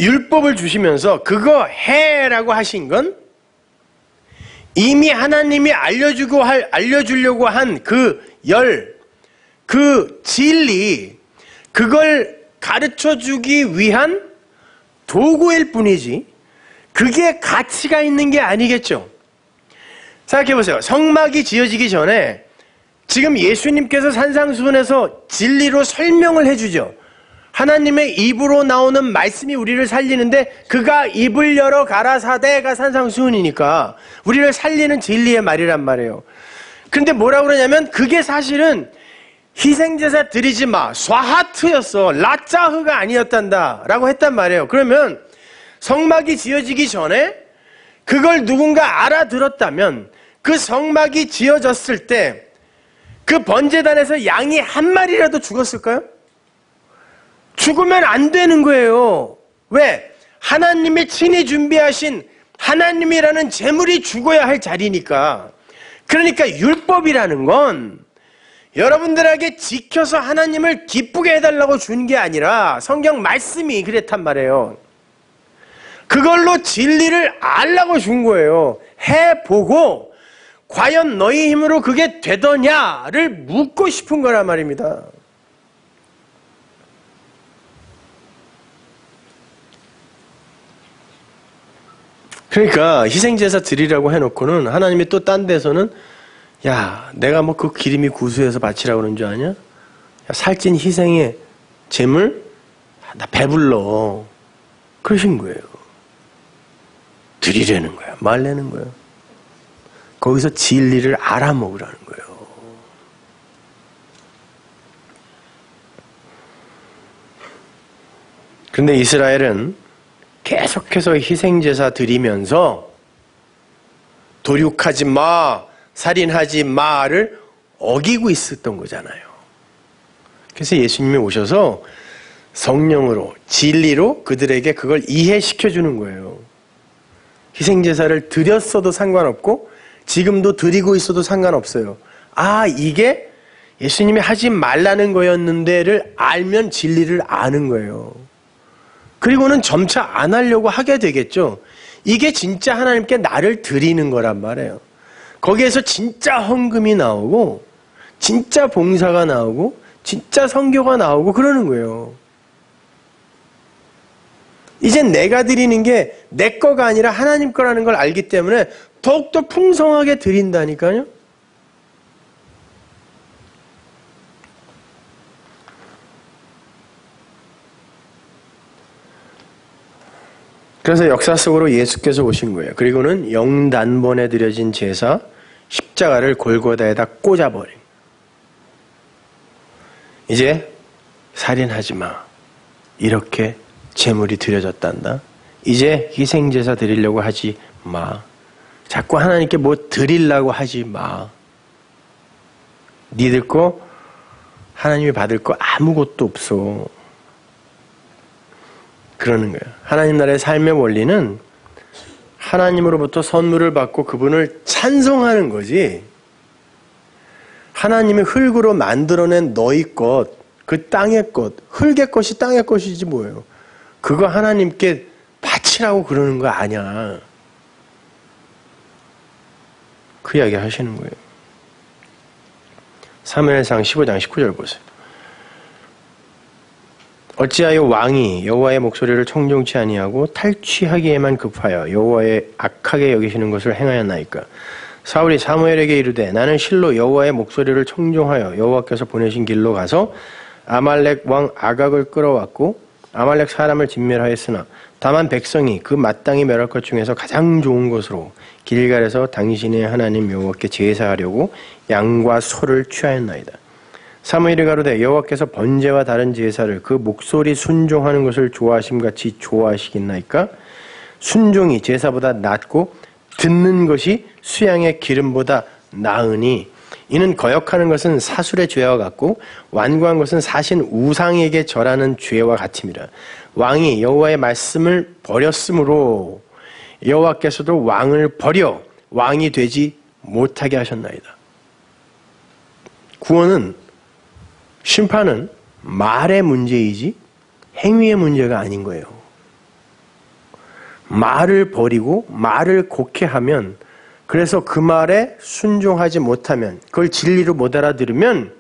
율법을 주시면서 그거 해라고 하신 건 이미 하나님이 알려주려고 한 그 진리, 그걸 가르쳐주기 위한 도구일 뿐이지 그게 가치가 있는 게 아니겠죠. 생각해보세요. 성막이 지어지기 전에 지금 예수님께서 산상수훈에서 진리로 설명을 해주죠. 하나님의 입으로 나오는 말씀이 우리를 살리는데 그가 입을 열어 가라사대가 산상수훈이니까 우리를 살리는 진리의 말이란 말이에요. 그런데 뭐라고 그러냐면 그게 사실은 희생제사 드리지 마 스와하트였어 라짜흐가 아니었단다 라고 했단 말이에요. 그러면 성막이 지어지기 전에 그걸 누군가 알아들었다면 그 성막이 지어졌을 때 그 번제단에서 양이 한 마리라도 죽었을까요? 죽으면 안 되는 거예요. 왜? 하나님이 친히 준비하신 하나님이라는 재물이 죽어야 할 자리니까. 그러니까 율법이라는 건 여러분들에게 지켜서 하나님을 기쁘게 해달라고 준 게 아니라 성경 말씀이 그랬단 말이에요. 그걸로 진리를 알라고 준 거예요. 해보고 과연 너희 힘으로 그게 되더냐를 묻고 싶은 거란 말입니다. 그러니까 희생제사 드리라고 해놓고는 하나님이 또 딴 데서는 야 내가 뭐 그 기름이 구수해서 바치라고 그러는 줄 아냐? 야, 살찐 희생의 재물 나 배불러 그러신 거예요. 드리려는 거야. 말내는 거야. 거기서 진리를 알아먹으라는 거예요. 그런데 이스라엘은 계속해서 희생제사 드리면서 도륙하지 마, 살인하지 마를 어기고 있었던 거잖아요. 그래서 예수님이 오셔서 성령으로, 진리로 그들에게 그걸 이해시켜 주는 거예요. 희생제사를 드렸어도 상관없고 지금도 드리고 있어도 상관없어요. 아, 이게 예수님이 하지 말라는 거였는데를 알면 진리를 아는 거예요. 그리고는 점차 안 하려고 하게 되겠죠. 이게 진짜 하나님께 나를 드리는 거란 말이에요. 거기에서 진짜 헌금이 나오고 진짜 봉사가 나오고 진짜 선교가 나오고 그러는 거예요. 이젠 내가 드리는 게 내 거가 아니라 하나님 거라는 걸 알기 때문에 더욱더 풍성하게 드린다니까요. 그래서 역사 속으로 예수께서 오신 거예요. 그리고는 영단번에 드려진 제사 십자가를 골고다에다 꽂아버린. 이제 살인하지 마. 이렇게 제물이 드려졌단다. 이제 희생제사 드리려고 하지 마. 자꾸 하나님께 뭐 드리려고 하지 마. 니들 거 하나님이 받을 거 아무것도 없어. 그러는 거예요. 하나님 나라의 삶의 원리는 하나님으로부터 선물을 받고 그분을 찬송하는 거지. 하나님이 흙으로 만들어낸 너희 것, 그 땅의 것, 흙의 것이 땅의 것이지 뭐예요. 그거 하나님께 바치라고 그러는 거 아니야. 그 이야기 하시는 거예요. 사무엘상 15장 19절 보세요. 어찌하여 왕이 여호와의 목소리를 청종치 아니하고 탈취하기에만 급하여 여호와의 악하게 여기시는 것을 행하였나이까. 사울이 사무엘에게 이르되 나는 실로 여호와의 목소리를 청종하여 여호와께서 보내신 길로 가서 아말렉 왕 아각을 끌어왔고 아말렉 사람을 진멸하였으나 다만 백성이 그 마땅히 멸할 것 중에서 가장 좋은 것으로 길갈에서 당신의 하나님 여호와께 제사하려고 양과 소를 취하였나이다. 사무엘이 가로되 여호와께서 번제와 다른 제사를 그 목소리 순종하는 것을 좋아하심같이 좋아하시겠나이까? 순종이 제사보다 낫고 듣는 것이 수양의 기름보다 나으니 이는 거역하는 것은 사술의 죄와 같고 완고한 것은 사신 우상에게 절하는 죄와 같음이라. 왕이 여호와의 말씀을 버렸으므로 여호와께서도 왕을 버려 왕이 되지 못하게 하셨나이다. 구원은, 심판은 말의 문제이지 행위의 문제가 아닌 거예요. 말을 버리고 말을 곡해하면, 그래서 그 말에 순종하지 못하면, 그걸 진리로 못 알아들으면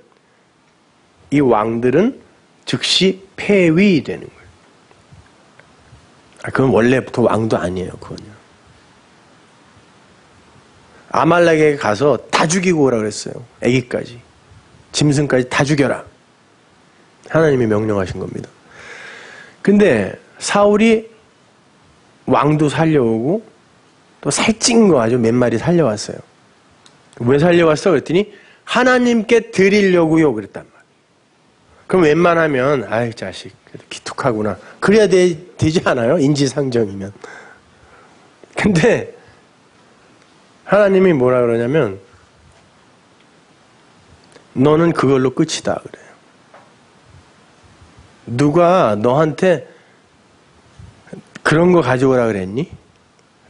이 왕들은 즉시 폐위되는 거예요. 그건 원래부터 왕도 아니에요. 그건요. 아말렉에게 가서 다 죽이고 오라 그랬어요. 애기까지, 짐승까지 다 죽여라. 하나님이 명령하신 겁니다. 근데 사울이 왕도 살려오고 또 살찐 거 아주 몇 마리 살려왔어요. 왜 살려왔어? 그랬더니 하나님께 드리려고요 그랬단 말이에요. 그럼 웬만하면 아이 자식 기특하구나 그래야 되지 않아요? 인지상정이면. 근데 하나님이 뭐라 그러냐면 너는 그걸로 끝이다 그래요. 누가 너한테 그런 거 가져오라 그랬니?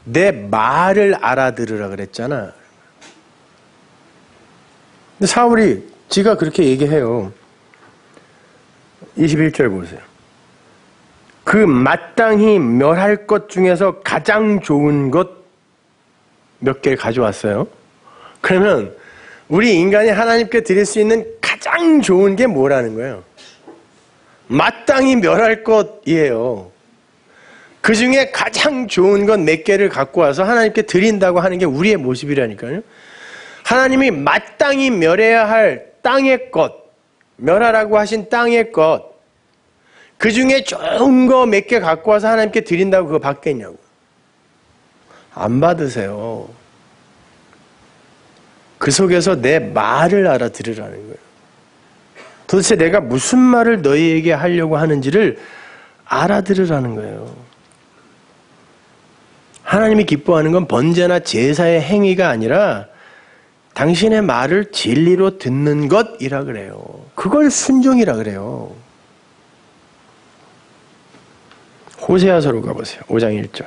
내 말을 알아들으라 그랬잖아. 근데 사울이 지가 그렇게 얘기해요. 21절 보세요. 그 마땅히 멸할 것 중에서 가장 좋은 것 몇 개를 가져왔어요. 그러면 우리 인간이 하나님께 드릴 수 있는 가장 좋은 게 뭐라는 거예요? 마땅히 멸할 것이에요. 그 중에 가장 좋은 것 몇 개를 갖고 와서 하나님께 드린다고 하는 게 우리의 모습이라니까요. 하나님이 마땅히 멸해야 할 땅의 것, 멸하라고 하신 땅의 것, 그 중에 좋은 거 몇 개 갖고 와서 하나님께 드린다고 그거 받겠냐고. 안 받으세요. 그 속에서 내 말을 알아들으라는 거예요. 도대체 내가 무슨 말을 너희에게 하려고 하는지를 알아들으라는 거예요. 하나님이 기뻐하는 건 번제나 제사의 행위가 아니라 당신의 말을 진리로 듣는 것이라 그래요. 그걸 순종이라 그래요. 호세아서로 가보세요. 5장 1절.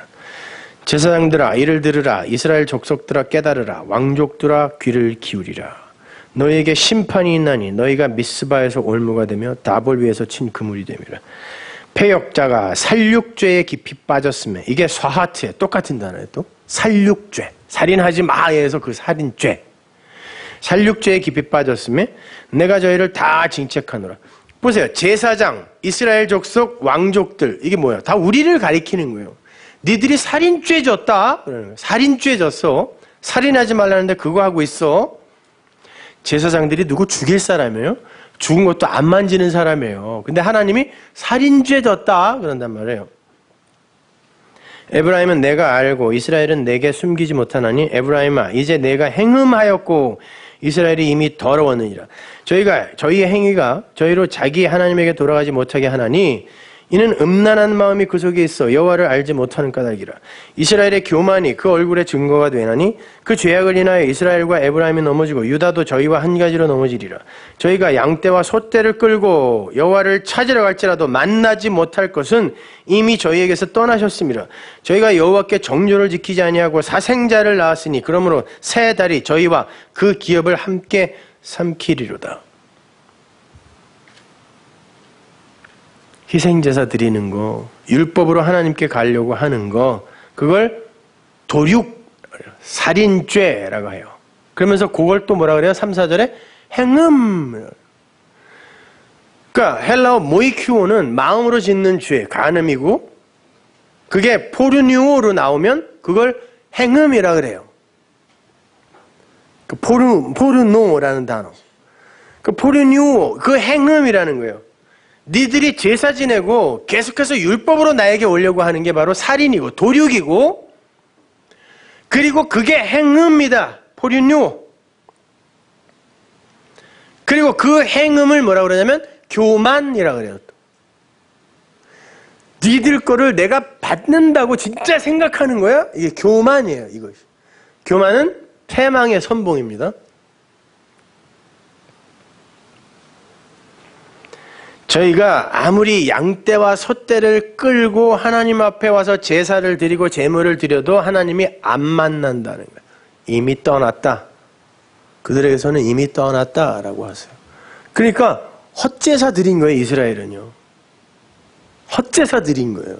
제사장들아 이를 들으라. 이스라엘 족속들아 깨달으라. 왕족들아 귀를 기울이라. 너희에게 심판이 있나니 너희가 미스바에서 올무가 되며 다볼 위에서 친 그물이 됨이라. 패역자가 살육죄에 깊이 빠졌으며, 이게 스와하트에 똑같은 단어예요. 또 살육죄, 살인하지 마에서 그 살인죄, 살육죄에 깊이 빠졌으며 내가 저희를 다 징책하노라. 보세요. 제사장, 이스라엘 족속, 왕족들, 이게 뭐야? 다 우리를 가리키는 거예요. 니들이 살인죄 졌다? 그러는 거예요. 살인죄 졌어. 살인하지 말라는데 그거 하고 있어. 제사장들이 누구 죽일 사람이에요? 죽은 것도 안 만지는 사람이에요. 근데 하나님이 살인죄 졌다 그런단 말이에요. 에브라임은 내가 알고 이스라엘은 내게 숨기지 못하나니 에브라임아 이제 내가 행음하였고 이스라엘이 이미 더러웠느니라. 저희의 행위가 저희로 자기 하나님에게 돌아가지 못하게 하나니 이는 음란한 마음이 그 속에 있어 여호와를 알지 못하는 까닭이라. 이스라엘의 교만이 그 얼굴에 증거가 되나니 그 죄악을 인하여 이스라엘과 에브라임이 넘어지고 유다도 저희와 한 가지로 넘어지리라. 저희가 양떼와 소떼를 끌고 여호와를 찾으러 갈지라도 만나지 못할 것은 이미 저희에게서 떠나셨습니다. 저희가 여호와께 정조를 지키지 아니하고 사생자를 낳았으니 그러므로 새 달이 저희와 그 기업을 함께 삼키리로다. 희생제사 드리는 거, 율법으로 하나님께 가려고 하는 거, 그걸 도륙, 살인죄라고 해요. 그러면서 그걸 또 뭐라 그래요? 3, 4절에 행음. 그러니까 헬라어 모이큐오는 마음으로 짓는 죄, 간음이고, 그게 포르뉴오로 나오면 그걸 행음이라 그래요. 그 포르노라는 단어. 그 포르뉴오, 그 행음이라는 거예요. 니들이 제사 지내고 계속해서 율법으로 나에게 오려고 하는 게 바로 살인이고 도륙이고, 그리고 그게 행음이다. 포륜유. 그리고 그 행음을 뭐라고 그러냐면 교만이라고 그래요. 니들 거를 내가 받는다고 진짜 생각하는 거야? 이게 교만이에요. 이것이. 교만은 패망의 선봉입니다. 저희가 아무리 양떼와 소떼를 끌고 하나님 앞에 와서 제사를 드리고 제물을 드려도 하나님이 안 만난다는 거예요. 이미 떠났다. 그들에게서는 이미 떠났다라고 하세요. 그러니까 헛제사 드린 거예요. 이스라엘은요. 헛제사 드린 거예요.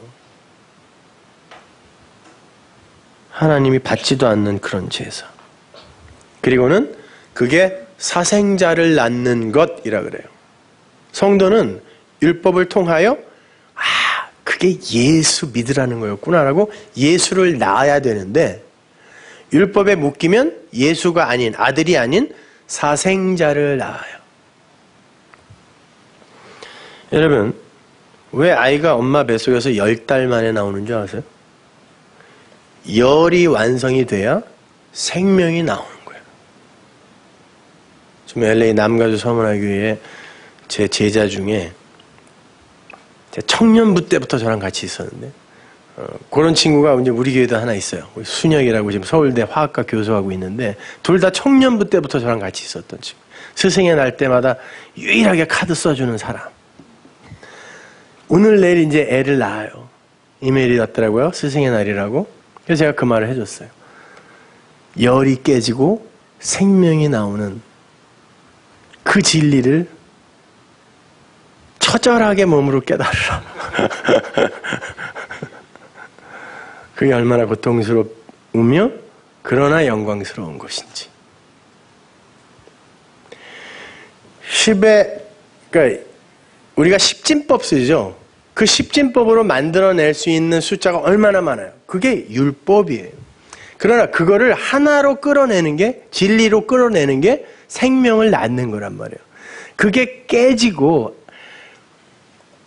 하나님이 받지도 않는 그런 제사. 그리고는 그게 사생자를 낳는 것이라 그래요. 성도는 율법을 통하여 그게 예수 믿으라는 거였구나라고 예수를 낳아야 되는데, 율법에 묶이면 예수가 아닌, 아들이 아닌 사생자를 낳아요. 여러분, 왜 아이가 엄마 뱃속에서 10달 만에 나오는 줄 아세요? 열이 완성이 돼야 생명이 나오는 거예요. 지금 LA 남가주 서문화교회에 제 제자 중에 청년부 때부터 저랑 같이 있었는데, 그런 친구가 이제 우리 교회도 하나 있어요. 순혁이라고 지금 서울대 화학과 교수하고 있는데, 둘 다 청년부 때부터 저랑 같이 있었던 친구. 스승의 날 때마다 유일하게 카드 써주는 사람. 오늘 내일 이제 애를 낳아요. 이메일이 왔더라고요. 스승의 날이라고. 그래서 제가 그 말을 해줬어요. 열이 깨지고 생명이 나오는 그 진리를 처절하게 몸으로 깨달으라. 그게 얼마나 고통스러우며 그러나 영광스러운 것인지. 그러니까 우리가 십진법 쓰죠. 그 십진법으로 만들어낼 수 있는 숫자가 얼마나 많아요. 그게 율법이에요. 그러나 그거를 하나로 끌어내는 게, 진리로 끌어내는 게 생명을 낳는 거란 말이에요. 그게 깨지고,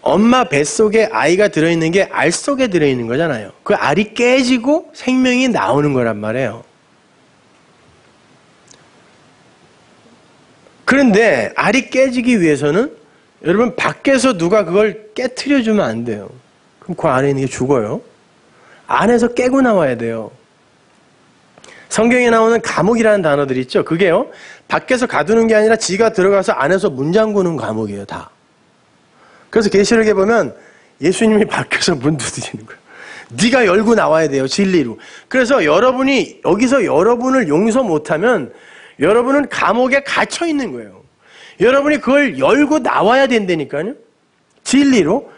엄마 뱃속에 아이가 들어있는 게 알 속에 들어있는 거잖아요. 그 알이 깨지고 생명이 나오는 거란 말이에요. 그런데 알이 깨지기 위해서는 여러분 밖에서 누가 그걸 깨트려주면 안 돼요. 그럼 그 안에 있는 게 죽어요. 안에서 깨고 나와야 돼요. 성경에 나오는 감옥이라는 단어들 있죠. 그게요, 밖에서 가두는 게 아니라 지가 들어가서 안에서 문 잠그는 감옥이에요. 다. 그래서 계시록에 보면 예수님이 밖에서 문 두드리는 거예요. 네가 열고 나와야 돼요. 진리로. 그래서 여러분이 여기서 여러분을 용서 못하면 여러분은 감옥에 갇혀 있는 거예요. 여러분이 그걸 열고 나와야 된다니까요. 진리로.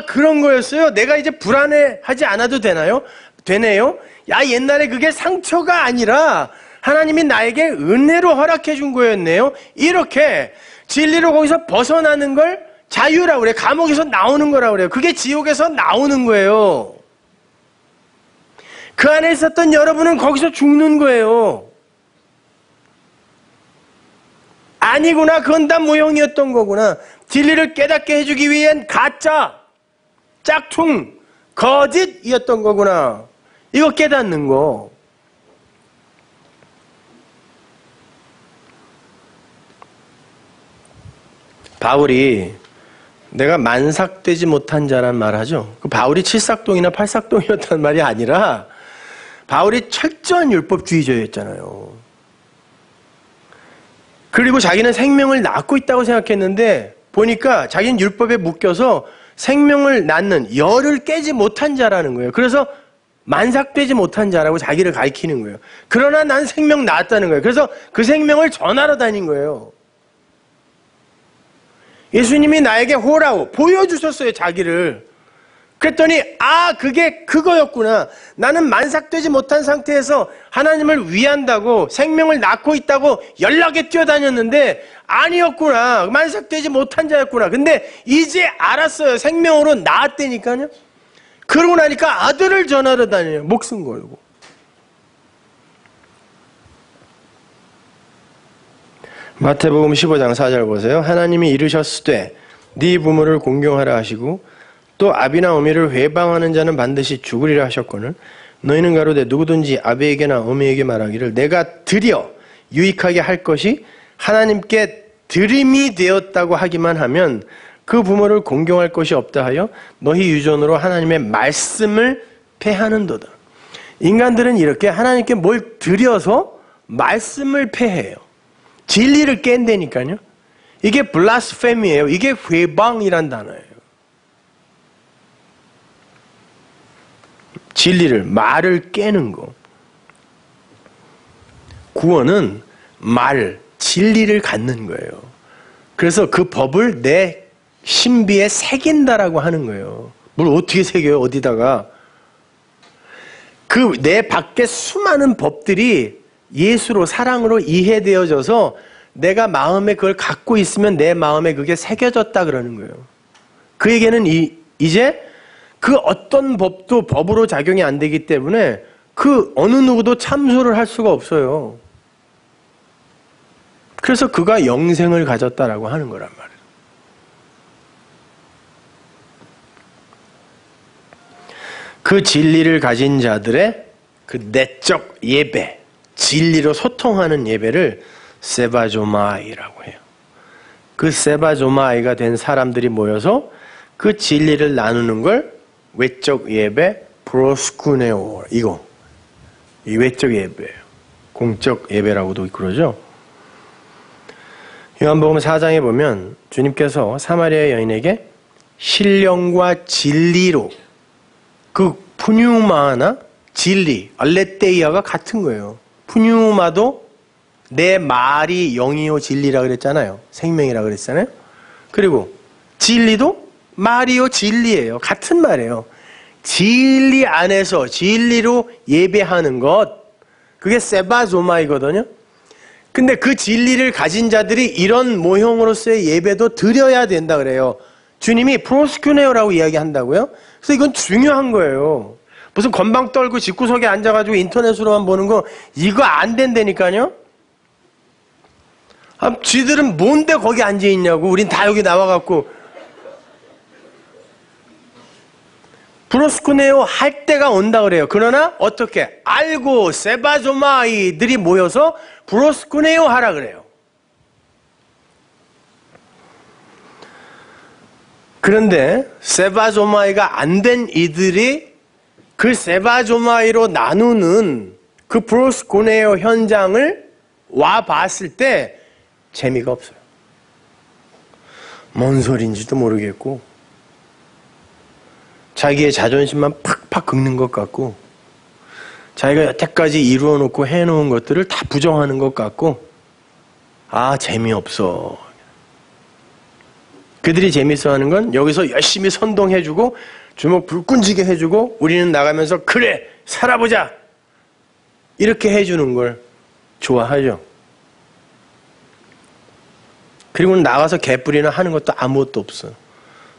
그런 거였어요. 내가 이제 불안해하지 않아도 되나요? 되네요. 옛날에 그게 상처가 아니라 하나님이 나에게 은혜로 허락해 준 거였네요. 이렇게 진리로 거기서 벗어나는 걸 자유라고 그래요. 감옥에서 나오는 거라고 그래요. 그게 지옥에서 나오는 거예요. 그 안에 있었던 여러분은 거기서 죽는 거예요. 아니구나, 그건 다 모형이었던 거구나. 진리를 깨닫게 해주기 위한 가짜, 짝퉁, 거짓이었던 거구나. 이거 깨닫는 거. 바울이 내가 만삭되지 못한 자란 말하죠. 그 바울이 칠삭동이나 팔삭동이었단 말이 아니라 바울이 철저한 율법주의자였잖아요. 그리고 자기는 생명을 낳고 있다고 생각했는데 보니까 자기는 율법에 묶여서 생명을 낳는 열을 깨지 못한 자라는 거예요. 그래서 만삭되지 못한 자라고 자기를 가리키는 거예요. 그러나 난 생명 낳았다는 거예요. 그래서 그 생명을 전하러 다닌 거예요. 예수님이 나에게 호라고 보여주셨어요, 자기를. 그랬더니 그게 그거였구나. 나는 만삭되지 못한 상태에서 하나님을 위한다고 생명을 낳고 있다고 연락에 뛰어다녔는데 아니었구나. 만삭되지 못한 자였구나. 근데 이제 알았어요. 생명으로 낳았다니까요. 그러고 나니까 아들을 전하러 다녀요. 목숨 걸고. 마태복음 15장 4절 보세요. 하나님이 이르셨으되 네 부모를 공경하라 하시고 또 아비나 어미를 회방하는 자는 반드시 죽으리라 하셨거늘 너희는 가로되 누구든지 아비에게나 어미에게 말하기를 내가 드려 유익하게 할 것이 하나님께 드림이 되었다고 하기만 하면 그 부모를 공경할 것이 없다 하여 너희 유전으로 하나님의 말씀을 폐하는도다. 인간들은 이렇게 하나님께 뭘 드려서 말씀을 폐해요. 진리를 깬다니까요. 이게 블라스페미예요. 이게 회방이란 단어예요. 진리를, 말을 깨는 거. 구원은 말, 진리를 갖는 거예요. 그래서 그 법을 내 신비에 새긴다라고 하는 거예요. 뭘 어떻게 새겨요? 어디다가? 그 내 밖에 수많은 법들이 예수로, 사랑으로 이해되어져서 내가 마음에 그걸 갖고 있으면 내 마음에 그게 새겨졌다 그러는 거예요. 그에게는 이제 그 어떤 법도 법으로 작용이 안 되기 때문에 그 어느 누구도 참소를 할 수가 없어요. 그래서 그가 영생을 가졌다라고 하는 거란 말이에요. 그 진리를 가진 자들의 그 내적 예배, 진리로 소통하는 예배를 세바조마이라고 해요. 그 세바조마이가 된 사람들이 모여서 그 진리를 나누는 걸 외적 예배, 프로스쿠네오, 이 외적 예배예요. 공적 예배라고도 그러죠. 요한복음 4장에 보면 주님께서 사마리아 여인에게 신령과 진리로 그 푸뉴마나 진리, 알레테이아가 같은 거예요. 푸뉴마도 내 말이 영이요 진리라 그랬잖아요. 생명이라 그랬잖아요. 그리고 진리도 말이요 진리예요. 같은 말이에요. 진리 안에서 진리로 예배하는 것, 그게 세바조마이거든요. 근데 그 진리를 가진 자들이 이런 모형으로서의 예배도 드려야 된다 그래요. 주님이 프로스큐네오라고 이야기한다고요. 그래서 이건 중요한 거예요. 무슨 건방 떨고 집구석에 앉아가지고 인터넷으로만 보는 거 이거 안 된다니까요. 쥐들은 뭔데 거기 앉아있냐고. 우린 다 여기 나와갖고 프로스쿠네오 할 때가 온다 그래요. 그러나 어떻게 알고 세바조마이들이 모여서 프로스쿠네오 하라 그래요. 그런데 세바조마이가 안 된 이들이 그 세바조마이로 나누는 그 프로스쿠네오 현장을 와 봤을 때 재미가 없어요. 뭔 소리인지도 모르겠고 자기의 자존심만 팍팍 긁는 것 같고 자기가 여태까지 이루어 놓고 해놓은 것들을 다 부정하는 것 같고 재미없어. 그들이 재밌어 하는 건 여기서 열심히 선동해주고 주먹 불끈지게 해주고 우리는 나가면서 그래 살아보자 이렇게 해주는 걸 좋아하죠. 그리고 나가서 개뿔이나 하는 것도 아무것도 없어.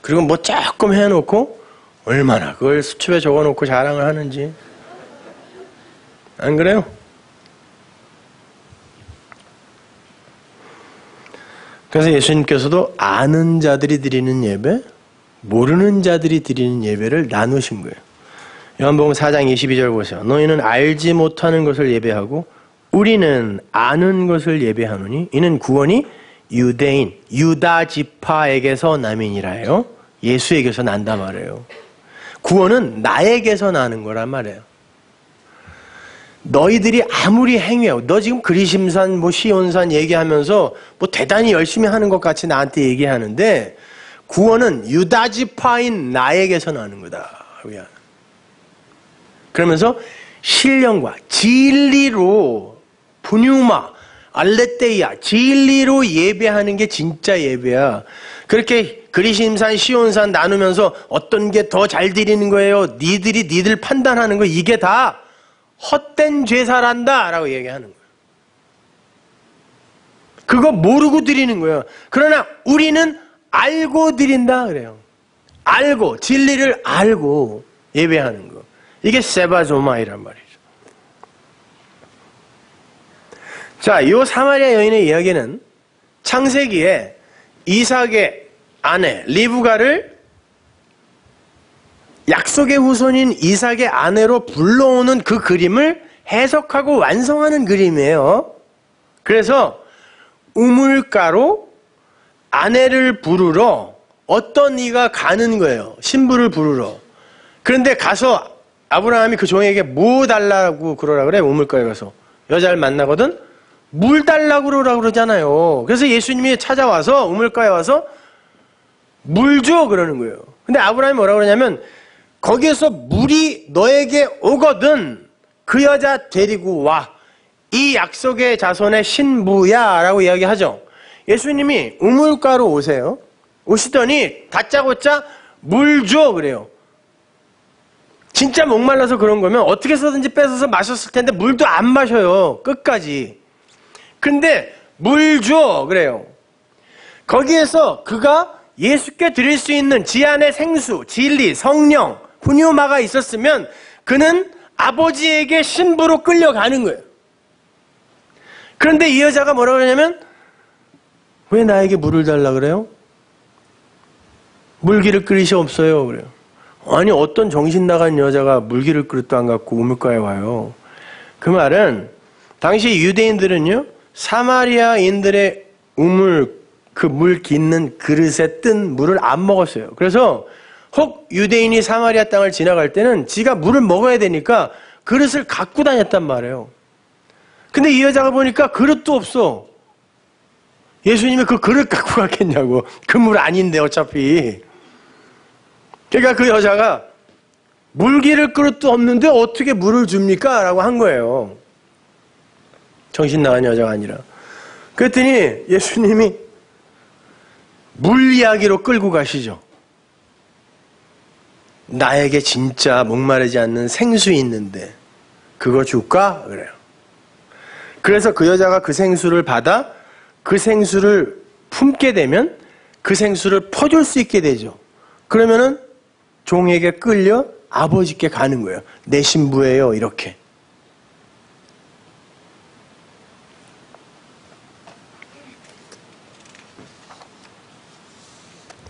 그리고 뭐 조금 해놓고 얼마나 그걸 수첩에 적어놓고 자랑을 하는지. 안 그래요? 그래서 예수님께서도 아는 자들이 드리는 예배, 모르는 자들이 드리는 예배를 나누신 거예요. 요한복음 4장 22절 보세요. 너희는 알지 못하는 것을 예배하고 우리는 아는 것을 예배하노니 이는 구원이 유대인, 유다 지파에게서 남이니라요. 예수에게서 난다 말이에요. 구원은 나에게서 나는 거란 말이에요. 너희들이 아무리 행위하고, 너 지금 그리심산, 시온산 얘기하면서 대단히 열심히 하는 것 같이 나한테 얘기하는데, 구원은 유다 지파인 나에게서 나는 거다. 그러면서 신령과 진리로 분유마, 알레테이아, 진리로 예배하는 게 진짜 예배야. 그렇게 그리심산, 시온산 나누면서 어떤 게 더 잘 드리는 거예요? 니들 판단하는 거, 이게 다 헛된 제사란다 라고 얘기하는 거예요. 그거 모르고 드리는 거예요. 그러나 우리는 알고 드린다 그래요. 알고, 진리를 알고 예배하는 거. 이게 세바조마이란 말이죠. 자, 이 사마리아 여인의 이야기는 창세기에 이삭의 아내 리브가를 약속의 후손인 이삭의 아내로 불러오는 그 그림을 해석하고 완성하는 그림이에요. 그래서 우물가로 아내를 부르러 어떤 이가 가는 거예요. 신부를 부르러. 그런데 가서 아브라함이 그 종에게 뭐 달라고 그러라 그래. 우물가에 가서 여자를 만나거든. 물 달라고 그러라 그러잖아요. 그래서 예수님이 찾아와서 우물가에 와서 물 줘 그러는 거예요. 근데 아브라함이 뭐라고 그러냐면, 거기에서 물이 너에게 오거든 그 여자 데리고 와. 이 약속의 자손의 신부야 라고 이야기하죠. 예수님이 우물가로 오세요. 오시더니 다짜고짜 물 줘 그래요. 진짜 목말라서 그런 거면 어떻게 해서든지 뺏어서 마셨을 텐데 물도 안 마셔요. 끝까지. 근데 물 줘 그래요. 거기에서 그가 예수께 드릴 수 있는 지 안에 생수, 진리, 성령, 분유마가 있었으면 그는 아버지에게 신부로 끌려가는 거예요. 그런데 이 여자가 뭐라고 그러냐면, 왜 나에게 물을 달라 그래요? 물기를 그릇이 없어요 그래요. 아니, 어떤 정신 나간 여자가 물기를 그릇도 안 갖고 우물가에 와요. 그 말은 당시 유대인들은요, 사마리아인들의 그 물 깃는 그릇에 뜬 물을 안 먹었어요. 그래서 혹 유대인이 사마리아 땅을 지나갈 때는 지가 물을 먹어야 되니까 그릇을 갖고 다녔단 말이에요. 근데 이 여자가 보니까 그릇도 없어. 예수님이 그 그릇 갖고 갔겠냐고. 그 물 아닌데 어차피. 그러니까 그 여자가 물기를 그릇도 없는데 어떻게 물을 줍니까? 라고 한 거예요. 정신 나간 여자가 아니라. 그랬더니 예수님이 물 이야기로 끌고 가시죠. 나에게 진짜 목마르지 않는 생수 있는데 그거 줄까? 그래요. 그래서 그 여자가 그 생수를 받아 그 생수를 품게 되면 그 생수를 퍼줄 수 있게 되죠. 그러면은 종에게 끌려 아버지께 가는 거예요. 내 신부예요. 이렇게.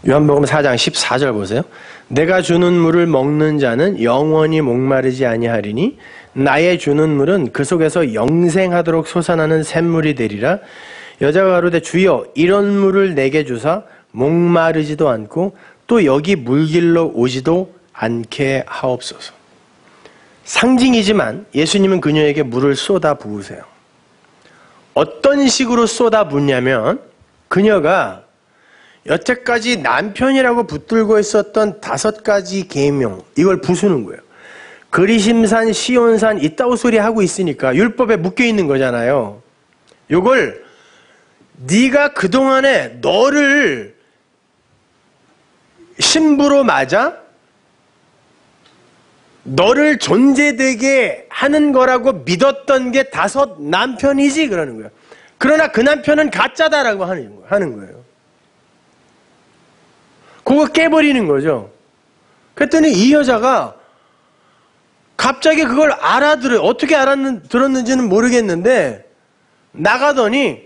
요한복음 4장 14절 보세요. 내가 주는 물을 먹는 자는 영원히 목마르지 아니하리니 나의 주는 물은 그 속에서 영생하도록 솟아나는 샘물이 되리라. 여자가 가로되 주여 이런 물을 내게 주사 목마르지도 않고 또 여기 물길로 오지도 않게 하옵소서. 상징이지만 예수님은 그녀에게 물을 쏟아 부으세요. 어떤 식으로 쏟아 붓냐면 그녀가 여태까지 남편이라고 붙들고 있었던 5가지 계명, 이걸 부수는 거예요. 그리심산, 시온산 이따구 소리 하고 있으니까 율법에 묶여 있는 거잖아요. 이걸 네가 그동안에 너를 신부로 맞아 너를 존재되게 하는 거라고 믿었던 게 5 남편이지 그러는 거예요. 그러나 그 남편은 가짜다라고 하는 거예요. 그거 깨버리는 거죠. 그랬더니 이 여자가 갑자기 그걸 알아들어요. 어떻게 들었는지는 모르겠는데 나가더니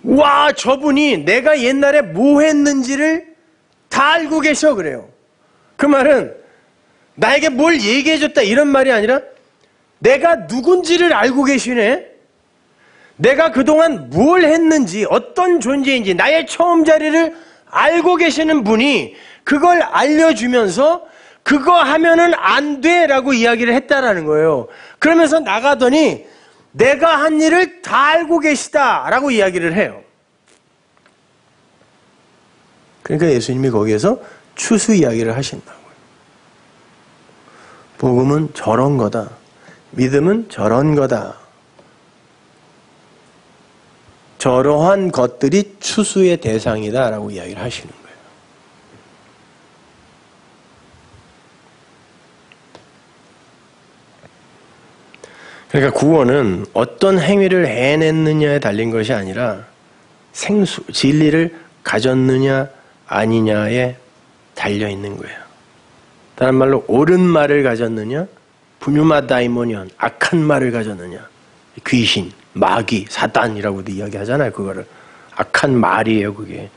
와, 저분이 내가 옛날에 뭐 했는지를 다 알고 계셔 그래요. 그 말은 나에게 뭘 얘기해줬다 이런 말이 아니라 내가 누군지를 알고 계시네. 내가 그동안 뭘 했는지, 어떤 존재인지, 나의 처음 자리를 알고 계시는 분이 그걸 알려주면서 그거 하면은 안 돼라고 이야기를 했다라는 거예요. 그러면서 나가더니 내가 한 일을 다 알고 계시다라고 이야기를 해요. 그러니까 예수님이 거기에서 추수 이야기를 하신다고요. 복음은 저런 거다. 믿음은 저런 거다. 저러한 것들이 추수의 대상이다라고 이야기를 하시는 거예요. 그러니까 구원은 어떤 행위를 해냈느냐에 달린 것이 아니라 진리를 가졌느냐 아니냐에 달려있는 거예요. 다른 말로 옳은 말을 가졌느냐, 분유마 다이모니언, 악한 말을 가졌느냐, 귀신, 마귀, 사단이라고도 이야기하잖아요. 그거를 악한 말이에요. 그게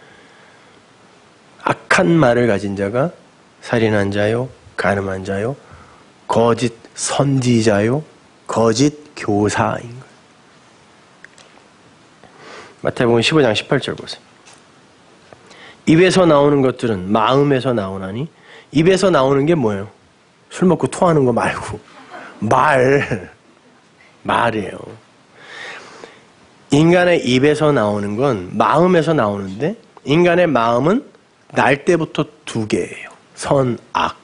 악한 말을 가진 자가 살인한 자요, 간음한 자요, 거짓 선지자요, 거짓 교사인 거예요. 마태복음 15장 18절 보세요. 입에서 나오는 것들은 마음에서 나오나니, 입에서 나오는 게 뭐예요? 술 먹고 토하는 거 말고 말이에요. 인간의 입에서 나오는 건 마음에서 나오는데, 인간의 마음은 날 때부터 두 개예요. 선, 악.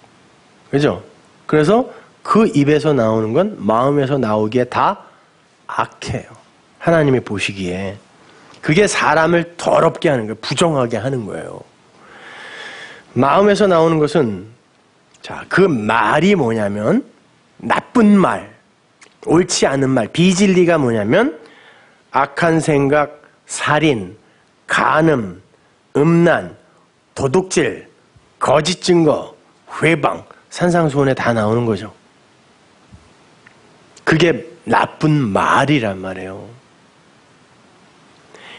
그죠? 그래서 그 입에서 나오는 건 마음에서 나오기에 다 악해요. 하나님이 보시기에. 그게 사람을 더럽게 하는 거예요. 부정하게 하는 거예요. 마음에서 나오는 것은, 자, 그 말이 뭐냐면, 나쁜 말, 옳지 않은 말, 비진리가 뭐냐면, 악한 생각, 살인, 간음, 음란, 도둑질, 거짓 증거, 회방, 산상수훈에 다 나오는 거죠. 그게 나쁜 말이란 말이에요.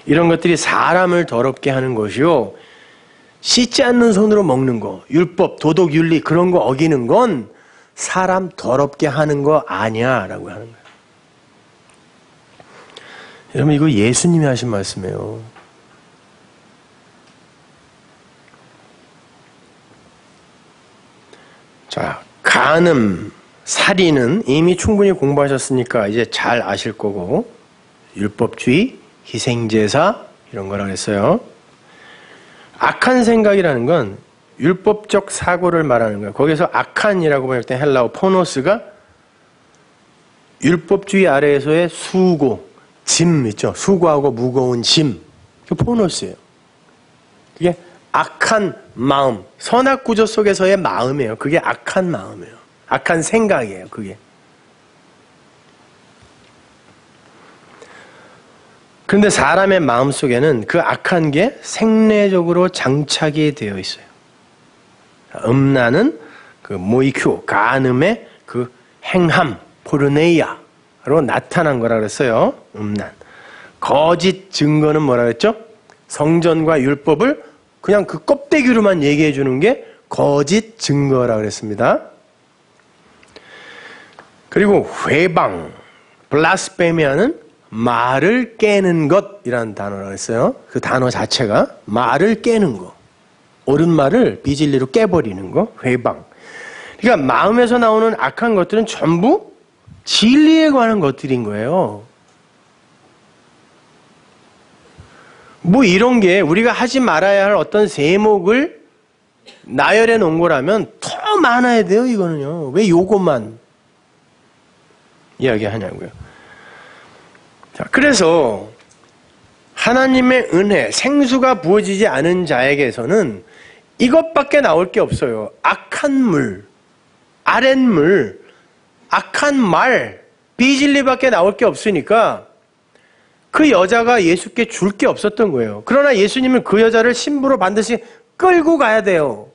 이런 것들이 사람을 더럽게 하는 것이요, 씻지 않는 손으로 먹는 거, 율법, 도덕, 윤리 그런 거 어기는 건 사람 더럽게 하는 거 아니야 라고 하는 거예요. 여러분, 이거 예수님이 하신 말씀이에요. 자, 간음, 살인은 이미 충분히 공부하셨으니까 이제 잘 아실 거고, 율법주의, 희생제사 이런 거라고 했어요. 악한 생각이라는 건 율법적 사고를 말하는 거예요. 거기서 악한이라고 번역된 헬라어 포노스가 율법주의 아래에서의 수고, 짐 있죠? 수고하고 무거운 짐. 그게 포노스예요. 그게 악한 마음, 선악구조 속에서의 마음이에요. 그게 악한 마음이에요. 악한 생각이에요. 그게. 그런데 사람의 마음속에는 그 악한 게 생내적으로 장착이 되어 있어요. 음란은 그 모이큐, 간음의 그 행함, 포르네이아로 나타난 거라 그랬어요. 음란. 거짓 증거는 뭐라 그랬죠? 성전과 율법을 그냥 그 껍데기로만 얘기해 주는 게 거짓 증거라 그랬습니다. 그리고 회방, 블라스페미아는 말을 깨는 것이라는 단어라고 했어요. 그 단어 자체가 말을 깨는 거. 옳은 말을 비진리로 깨버리는 거, 회방. 그러니까 마음에서 나오는 악한 것들은 전부 진리에 관한 것들인 거예요. 뭐 이런 게 우리가 하지 말아야 할 어떤 세목을 나열해 놓은 거라면 더 많아야 돼요, 이거는요. 왜 요것만 이야기하냐고요. 자, 그래서 하나님의 은혜, 생수가 부어지지 않은 자에게서는 이것밖에 나올 게 없어요. 악한 물, 아랫물, 악한 말, 비진리밖에 나올 게 없으니까 그 여자가 예수께 줄 게 없었던 거예요. 그러나 예수님은 그 여자를 신부로 반드시 끌고 가야 돼요.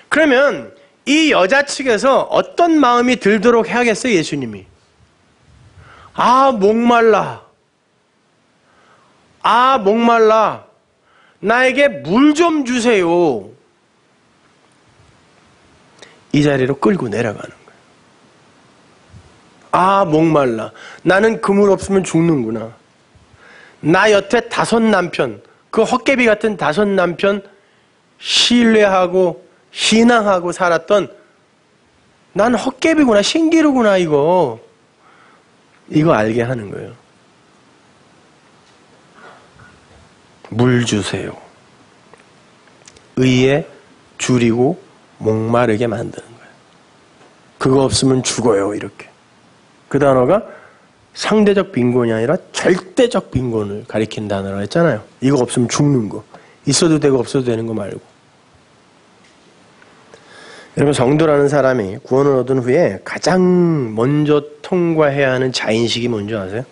그러면 이 여자 측에서 어떤 마음이 들도록 해야겠어요, 예수님이? 아, 목말라. 아, 목말라. 나에게 물 좀 주세요. 이 자리로 끌고 내려가는 거예요. 아, 목말라. 나는 그물 없으면 죽는구나. 나 여태 5남편, 그 헛개비 같은 5남편 신뢰하고 신앙하고 살았던 난 헛개비구나, 신기루구나, 이거 알게 하는 거예요. 물 주세요. 의에 줄이고 목마르게 만드는 거예요. 그거 없으면 죽어요, 이렇게. 그 단어가 상대적 빈곤이 아니라 절대적 빈곤을 가리킨 단어라 했잖아요. 이거 없으면 죽는 거. 있어도 되고 없어도 되는 거 말고. 여러분, 성도라는 사람이 구원을 얻은 후에 가장 먼저 통과해야 하는 자인식이 뭔지 아세요?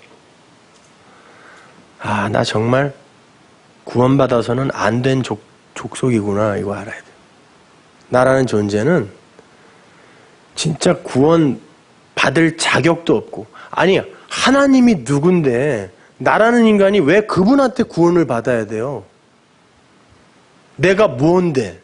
아, 나 정말 구원받아서는 안 된 족속이구나, 이거 알아야 돼요. 나라는 존재는 진짜 구원 받을 자격도 없고, 아니, 하나님이 누군데 나라는 인간이 왜 그분한테 구원을 받아야 돼요? 내가 뭔데?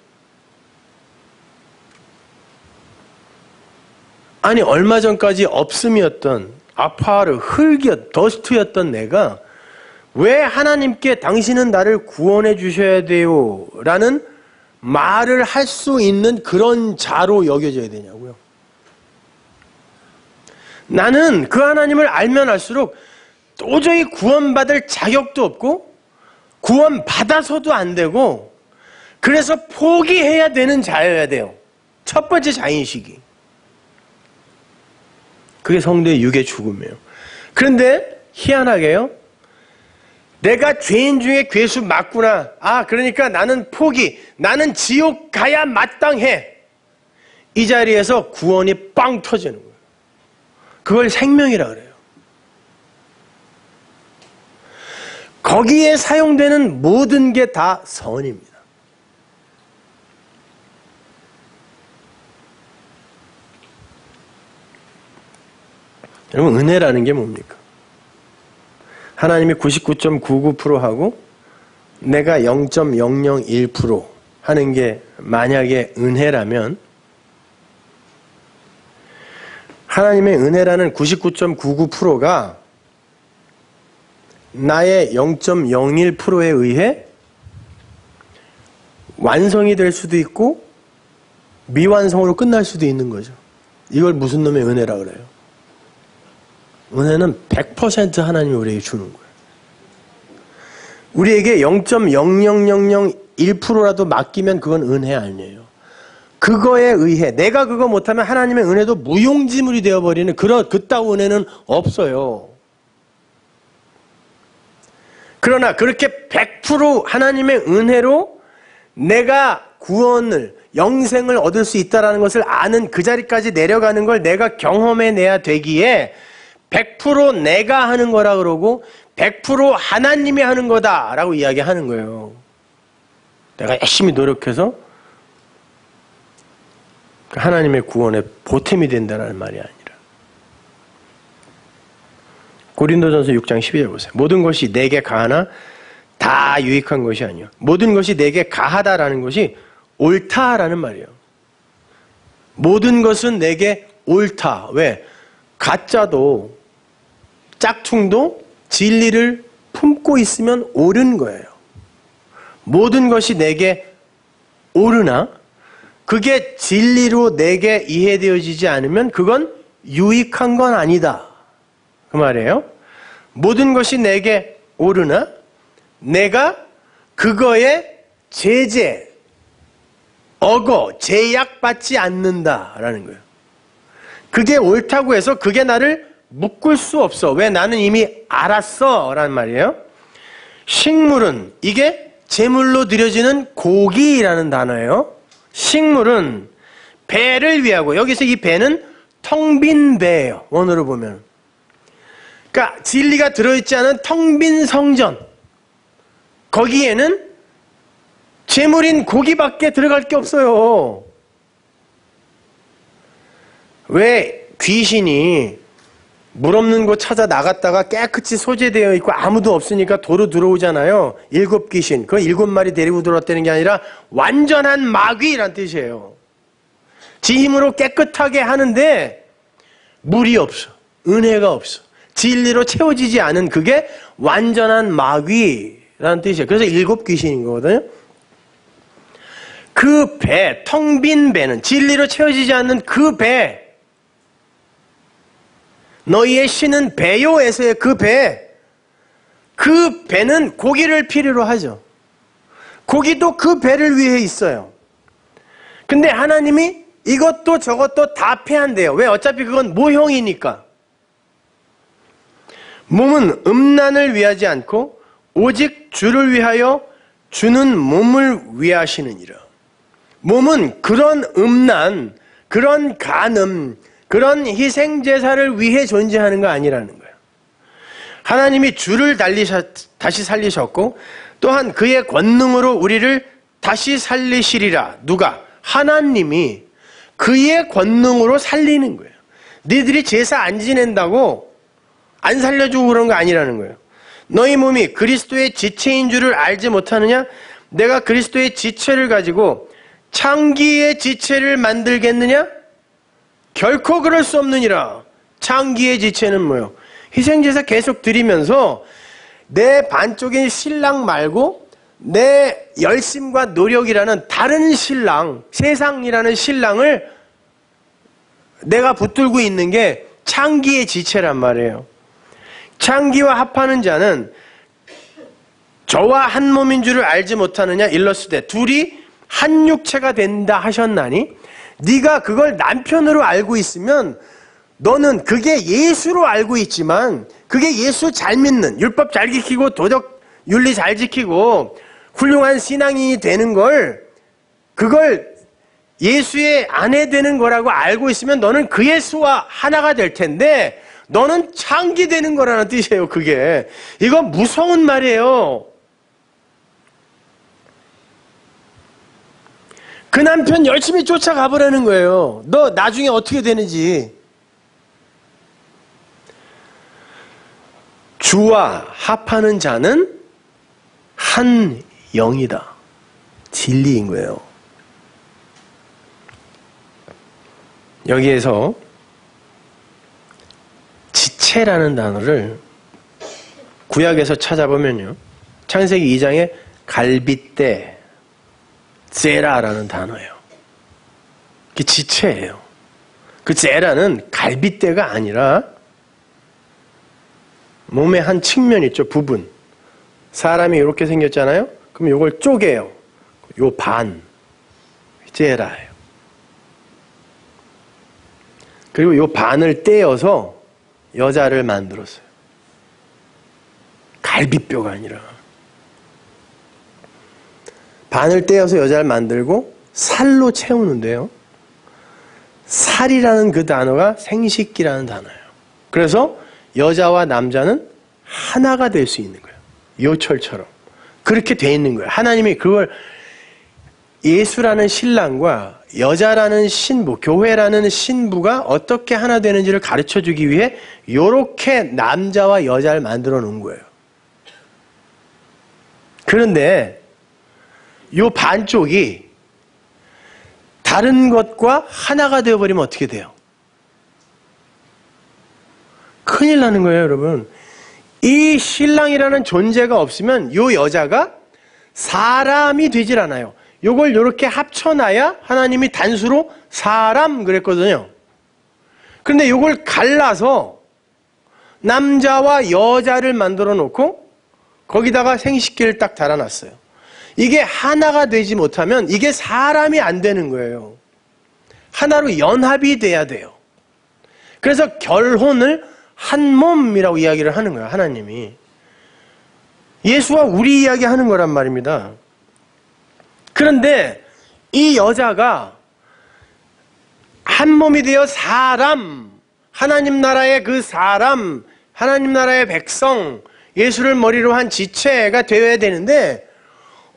아니, 얼마 전까지 없음이었던, 아파르, 흙이었던, 더스트였던 내가 왜 하나님께 당신은 나를 구원해 주셔야 돼요? 라는 말을 할 수 있는 그런 자로 여겨져야 되냐고요. 나는 그 하나님을 알면 알수록 도저히 구원받을 자격도 없고 구원받아서도 안 되고, 그래서 포기해야 되는 자여야 돼요. 첫 번째 자인식이. 그게 성도의 육의 죽음이에요. 그런데 희한하게요, 내가 죄인 중에 괴수 맞구나. 아, 그러니까 나는 포기. 나는 지옥 가야 마땅해. 이 자리에서 구원이 빵 터지는 거예요. 그걸 생명이라 그래요. 거기에 사용되는 모든 게 다 선입니다. 여러분, 은혜라는 게 뭡니까? 하나님이 99.99%하고 내가 0.001% 하는 게 만약에 은혜라면, 하나님의 은혜라는 99.99%가 나의 0.01%에 의해 완성이 될 수도 있고 미완성으로 끝날 수도 있는 거죠. 이걸 무슨 놈의 은혜라 그래요? 은혜는 100% 하나님이 우리에게 주는 거예요. 우리에게 0.00001%라도 맡기면 그건 은혜 아니에요. 그거에 의해 내가 그거 못하면 하나님의 은혜도 무용지물이 되어버리는 그따위 은혜는 없어요. 그러나 그렇게 100% 하나님의 은혜로 내가 구원을, 영생을 얻을 수 있다는 것을 아는 그 자리까지 내려가는 걸 내가 경험해내야 되기에 100% 내가 하는 거라 그러고 100% 하나님이 하는 거다라고 이야기하는 거예요. 내가 열심히 노력해서 하나님의 구원에 보탬이 된다는 말이 아니라. 고린도전서 6장 12절 보세요. 모든 것이 내게 가하나 다 유익한 것이 아니요, 모든 것이 내게 가하다라는 것이 옳다라는 말이에요. 모든 것은 내게 옳다. 왜? 가짜도 짝퉁도 진리를 품고 있으면 옳은 거예요. 모든 것이 내게 옳으나 그게 진리로 내게 이해되어지지 않으면 그건 유익한 건 아니다, 그 말이에요. 모든 것이 내게 옳으나 내가 그거에 제재, 제약받지 않는다라는 거예요. 그게 옳다고 해서 그게 나를 묶을 수 없어. 왜? 나는 이미 알았어 라는 말이에요. 식물은, 이게 제물로 드려지는 고기라는 단어예요. 식물은 배를 위하고, 여기서 이 배는 텅 빈 배예요, 원어로 보면. 그러니까 진리가 들어있지 않은 텅 빈 성전, 거기에는 제물인 고기밖에 들어갈 게 없어요. 왜 귀신이 물 없는 곳 찾아 나갔다가 깨끗이 소재되어 있고 아무도 없으니까 도로 들어오잖아요. 7 귀신, 그 7마리 데리고 들어왔다는 게 아니라 완전한 마귀란 뜻이에요. 지 힘으로 깨끗하게 하는데 물이 없어, 은혜가 없어, 진리로 채워지지 않은 그게 완전한 마귀라는 뜻이에요. 그래서 7 귀신인 거거든요. 그 배, 텅 빈 배는, 진리로 채워지지 않는 그 배, 너희의 신은 배요에서의 그 배, 그 배는 고기를 필요로 하죠. 고기도 그 배를 위해 있어요. 근데 하나님이 이것도 저것도 다 패한대요. 왜? 어차피 그건 모형이니까. 몸은 음란을 위하지 않고 오직 주를 위하여 주는 몸을 위하시느니라. 몸은 그런 음란, 그런 간음, 그런 희생제사를 위해 존재하는 거 아니라는 거예요. 하나님이 주를 다시 살리셨고 또한 그의 권능으로 우리를 다시 살리시리라. 누가? 하나님이 그의 권능으로 살리는 거예요. 니들이 제사 안 지낸다고 안 살려주고 그런 거 아니라는 거예요. 너희 몸이 그리스도의 지체인 줄을 알지 못하느냐? 내가 그리스도의 지체를 가지고 창기의 지체를 만들겠느냐? 결코 그럴 수 없느니라. 창기의 지체는 뭐예요? 희생제사 계속 드리면서 내 반쪽인 신랑 말고 내 열심과 노력이라는 다른 신랑, 세상이라는 신랑을 내가 붙들고 있는 게 창기의 지체란 말이에요. 창기와 합하는 자는 저와 한 몸인 줄을 알지 못하느냐? 일러스되 둘이 한 육체가 된다 하셨나니 네가 그걸 남편으로 알고 있으면 너는 그게 예수로 알고 있지만 그게 예수 잘 믿는, 율법 잘 지키고 도덕 윤리 잘 지키고 훌륭한 신앙인이 되는 그걸 예수의 아내 되는 거라고 알고 있으면 너는 그 예수와 하나가 될 텐데 너는 창기되는 거라는 뜻이에요. 그게 이건 무서운 말이에요. 그 남편 열심히 쫓아가 보라는 거예요. 너 나중에 어떻게 되는지. 주와 합하는 자는 한 영이다. 진리인 거예요. 여기에서 지체라는 단어를 구약에서 찾아보면요. 창세기 2장에 갈빗대, 제라라는 단어예요. 그게 지체예요. 그 제라는 갈빗대가 아니라 몸의 한 측면 있죠. 부분. 사람이 이렇게 생겼잖아요. 그럼 이걸 쪼개요. 요 반. 제라예요. 그리고 요 반을 떼어서 여자를 만들었어요. 갈비뼈가 아니라. 반을 떼어서 여자를 만들고 살로 채우는데요. 살이라는 그 단어가 생식기라는 단어예요. 그래서 여자와 남자는 하나가 될 수 있는 거예요. 요철처럼. 그렇게 돼 있는 거예요. 하나님이 그걸 예수라는 신랑과 여자라는 신부, 교회라는 신부가 어떻게 하나 되는지를 가르쳐 주기 위해 이렇게 남자와 여자를 만들어 놓은 거예요. 그런데 이 반쪽이 다른 것과 하나가 되어버리면 어떻게 돼요? 큰일 나는 거예요, 여러분. 이 신랑이라는 존재가 없으면 이 여자가 사람이 되질 않아요. 이걸 이렇게 합쳐놔야 하나님이 단수로 사람 그랬거든요. 그런데 이걸 갈라서 남자와 여자를 만들어 놓고 거기다가 생식기를 딱 달아놨어요. 이게 하나가 되지 못하면 이게 사람이 안 되는 거예요. 하나로 연합이 돼야 돼요. 그래서 결혼을 한 몸이라고 이야기를 하는 거예요. 하나님이. 예수와 우리 이야기하는 거란 말입니다. 그런데 이 여자가 한 몸이 되어 사람, 하나님 나라의 그 사람, 하나님 나라의 백성, 예수를 머리로 한 지체가 되어야 되는데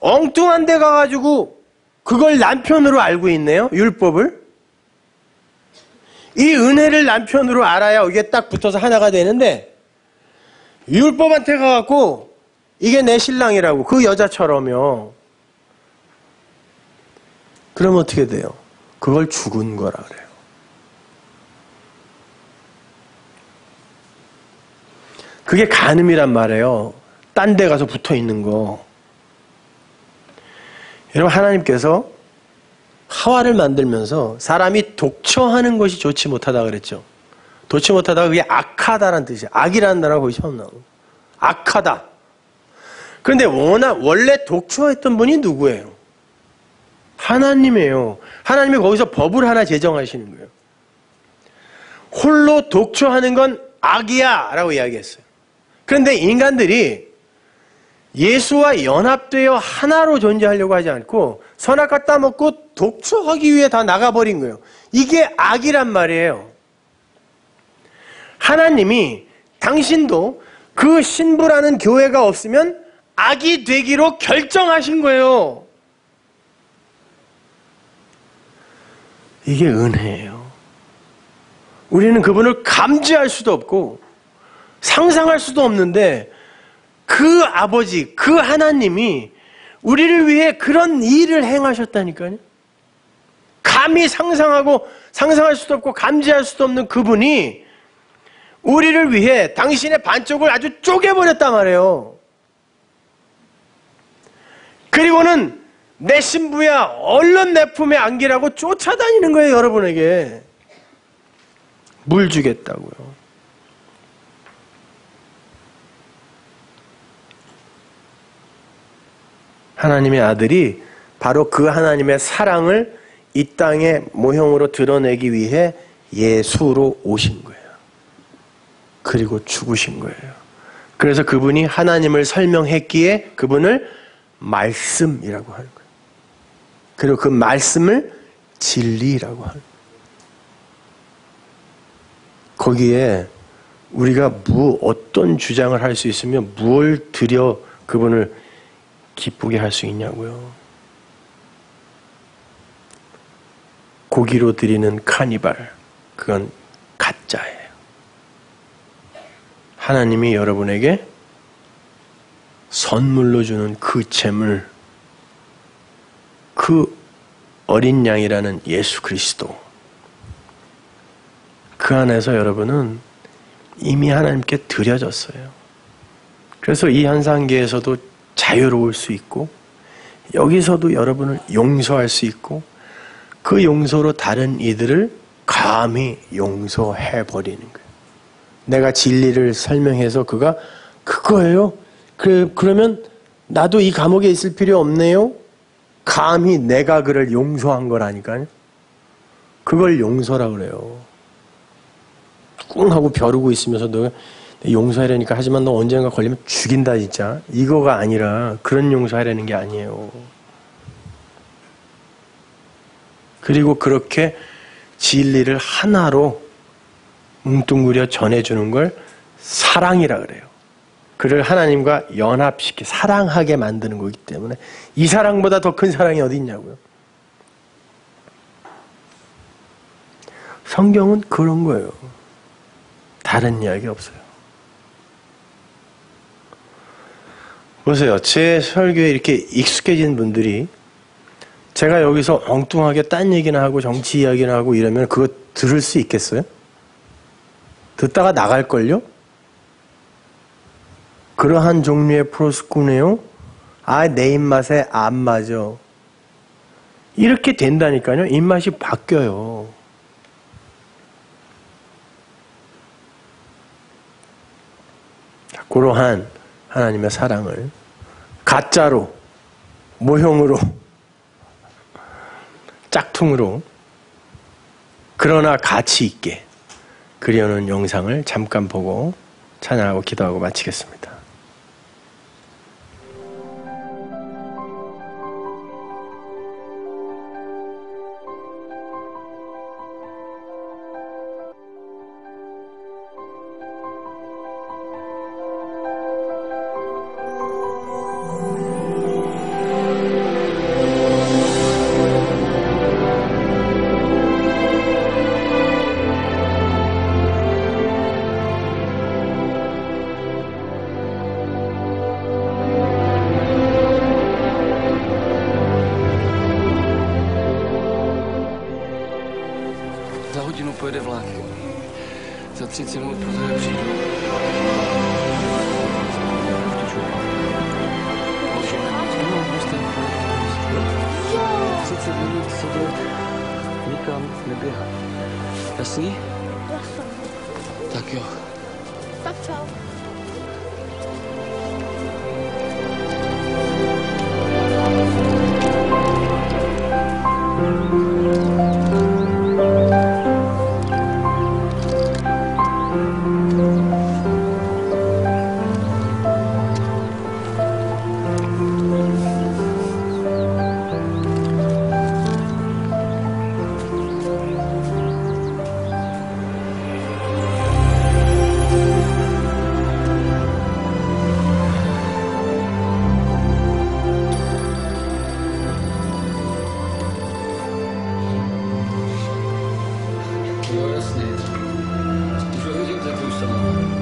엉뚱한 데 가가지고 그걸 남편으로 알고 있네요. 율법을. 이 은혜를 남편으로 알아야 이게 딱 붙어서 하나가 되는데 율법한테 가갖고 이게 내 신랑이라고 그 여자처럼요. 그러면 어떻게 돼요? 그걸 죽은 거라 그래요. 그게 간음이란 말이에요. 딴 데 가서 붙어 있는 거. 여러분, 하나님께서 하와를 만들면서 사람이 독처하는 것이 좋지 못하다 그랬죠. 좋지 못하다가 그게 악하다라는 뜻이에요. 악이라는 단어가 거기 처음 나오고. 악하다. 그런데 원래 독처했던 분이 누구예요? 하나님이에요. 하나님이 거기서 법을 하나 제정하시는 거예요. 홀로 독처하는 건 악이야 라고 이야기했어요. 그런데 인간들이 예수와 연합되어 하나로 존재하려고 하지 않고 선악과 따먹고 독처하기 위해 다 나가버린 거예요. 이게 악이란 말이에요. 하나님이 당신도 그 신부라는 교회가 없으면 악이 되기로 결정하신 거예요. 이게 은혜예요. 우리는 그분을 감지할 수도 없고 상상할 수도 없는데 그 아버지, 그 하나님이 우리를 위해 그런 일을 행하셨다니까요. 감히 상상할 수도 없고 감지할 수도 없는 그분이 우리를 위해 당신의 반쪽을 아주 쪼개버렸단 말이에요. 그리고는 내 신부야, 얼른 내 품에 안기라고 쫓아다니는 거예요, 여러분에게. 물 주겠다고요. 하나님의 아들이 바로 그 하나님의 사랑을 이 땅의 모형으로 드러내기 위해 예수로 오신 거예요. 그리고 죽으신 거예요. 그래서 그분이 하나님을 설명했기에 그분을 말씀이라고 하는 거예요. 그리고 그 말씀을 진리라고 하는 거예요. 거기에 우리가 어떤 주장을 할 수 있으며 무엇을 드려 그분을 기쁘게 할 수 있냐고요. 고기로 드리는 카니발, 그건 가짜예요. 하나님이 여러분에게 선물로 주는 그 재물, 그 어린 양이라는 예수 그리스도, 그 안에서 여러분은 이미 하나님께 드려졌어요. 그래서 이 현상계에서도 자유로울 수 있고 여기서도 여러분을 용서할 수 있고 그 용서로 다른 이들을 감히 용서해버리는 거예요. 내가 진리를 설명해서 그가 그거예요? 그러면 나도 이 감옥에 있을 필요 없네요? 감히 내가 그를 용서한 거라니까요. 그걸 용서라고 그래요. 꿍 하고 벼르고 있으면서 너 용서하려니까 하지만 너 언젠가 걸리면 죽인다 진짜. 이거가 아니라 그런 용서하려는 게 아니에요. 그리고 그렇게 진리를 하나로 뭉뚱그려 전해주는 걸 사랑이라 그래요. 그를 하나님과 연합시켜 사랑하게 만드는 거기 때문에 이 사랑보다 더 큰 사랑이 어디 있냐고요. 성경은 그런 거예요. 다른 이야기 없어요. 보세요. 제 설교에 이렇게 익숙해진 분들이 제가 여기서 엉뚱하게 딴 얘기나 하고 정치 이야기나 하고 이러면 그거 들을 수 있겠어요? 듣다가 나갈걸요? 그러한 종류의 프로스쿠네요. 내 입맛에 안 맞아. 이렇게 된다니까요. 입맛이 바뀌어요. 그러한 하나님의 사랑을 가짜로, 모형으로, 짝퉁으로 그러나 가치 있게 그려놓은 영상을 잠깐 보고 찬양하고 기도하고 마치겠습니다. Za hodinu pojede vlak. Za 30 minut později přijdu. Sige. Nikam, nagreha. Sige. Tak jo. Tak čau. Jasně. Už ho vidím za tou stranou.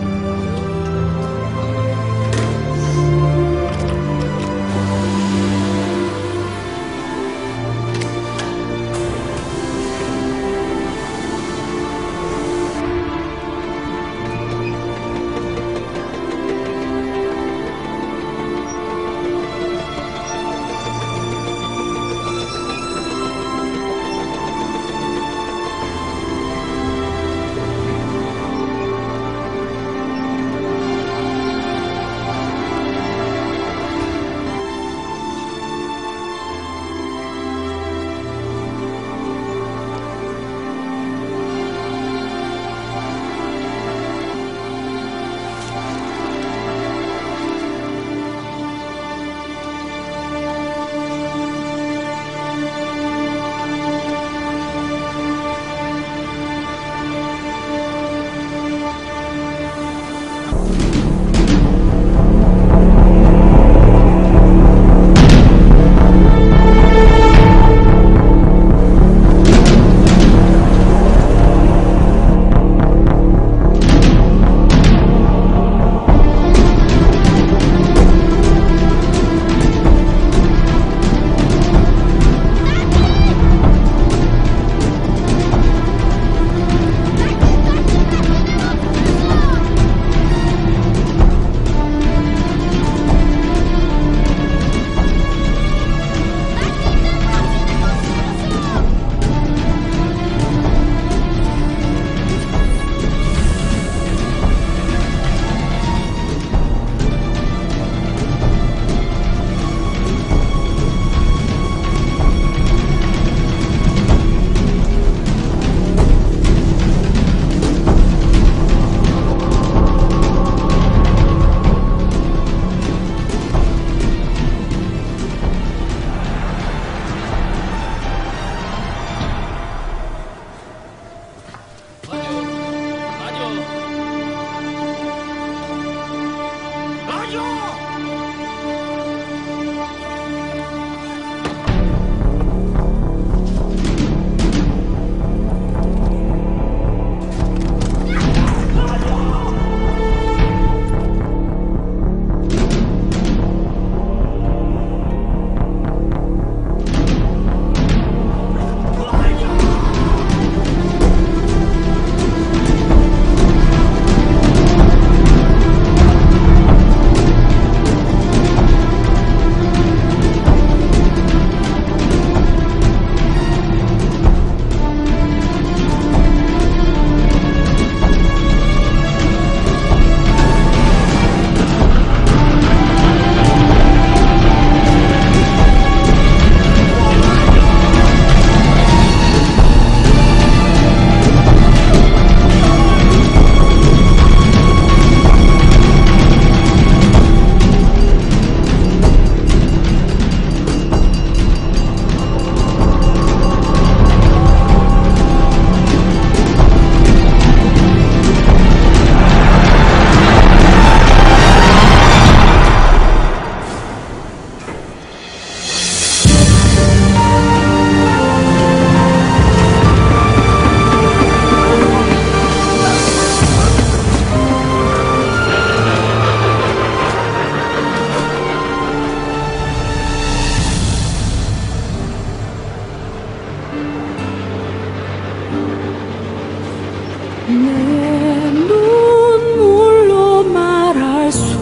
내 눈물로 말할 수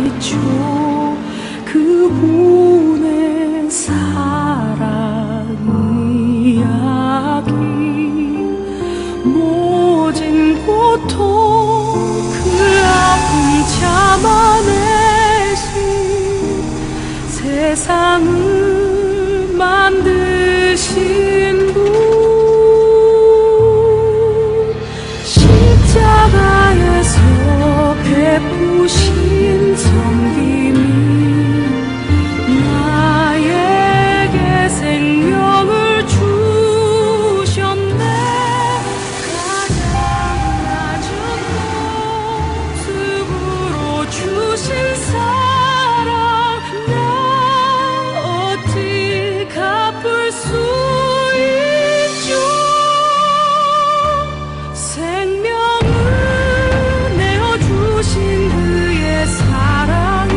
있죠. 그분의 사랑 세상을 만드신 분 십자가에서 베푸신 섬김이 나에게 생명을 주셨네. 가장 낮은 모습으로 주신 사랑 나 어찌 갚을 수 있죠. 생명을 내어주신 그의 사랑이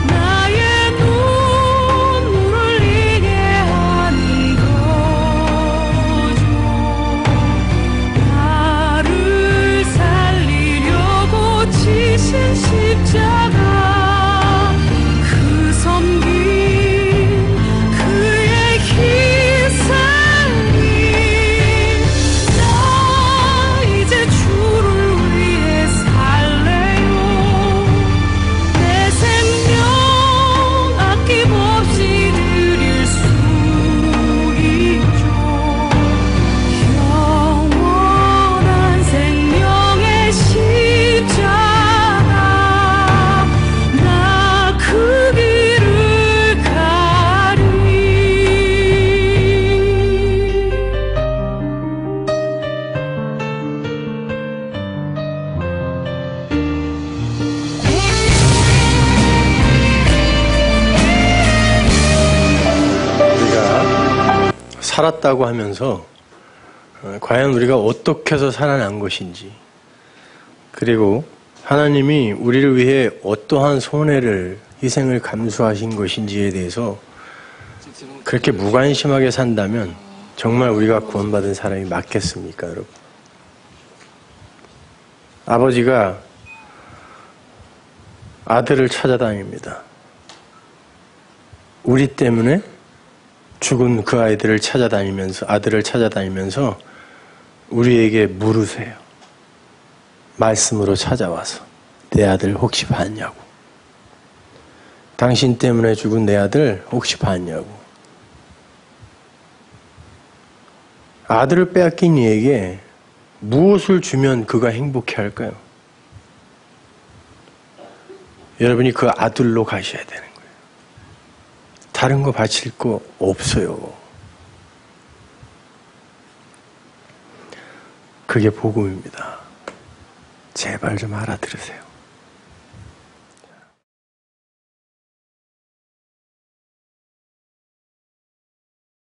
나의 눈물을 흘리게 하는 거죠. 나를 살리려고 지신 십자가 그 섬김 그의 희생이 나 이제 주를 위해 살래요. 내 생명 아낌없이 드릴 수 있죠. 영원한 생명의 십자가 나 그 길을 가리. 우리가 살았다고 하면서 과연 우리가 어떻게 해서 살아난 것인지, 그리고 하나님이 우리를 위해 어떠한 손해를, 희생을 감수하신 것인지에 대해서 그렇게 무관심하게 산다면 정말 우리가 구원받은 사람이 맞겠습니까, 여러분? 아버지가 아들을 찾아다닙니다. 우리 때문에 죽은 그 아들을 찾아다니면서 우리에게 물으세요. 말씀으로 찾아와서 내 아들 혹시 봤냐고. 당신 때문에 죽은 내 아들 혹시 봤냐고. 아들을 빼앗긴 이에게 무엇을 주면 그가 행복해 할까요? 여러분이 그 아들로 가셔야 되는 거예요. 다른 거 바칠 거 없어요. 그게 복음입니다. 제발 좀 알아들으세요.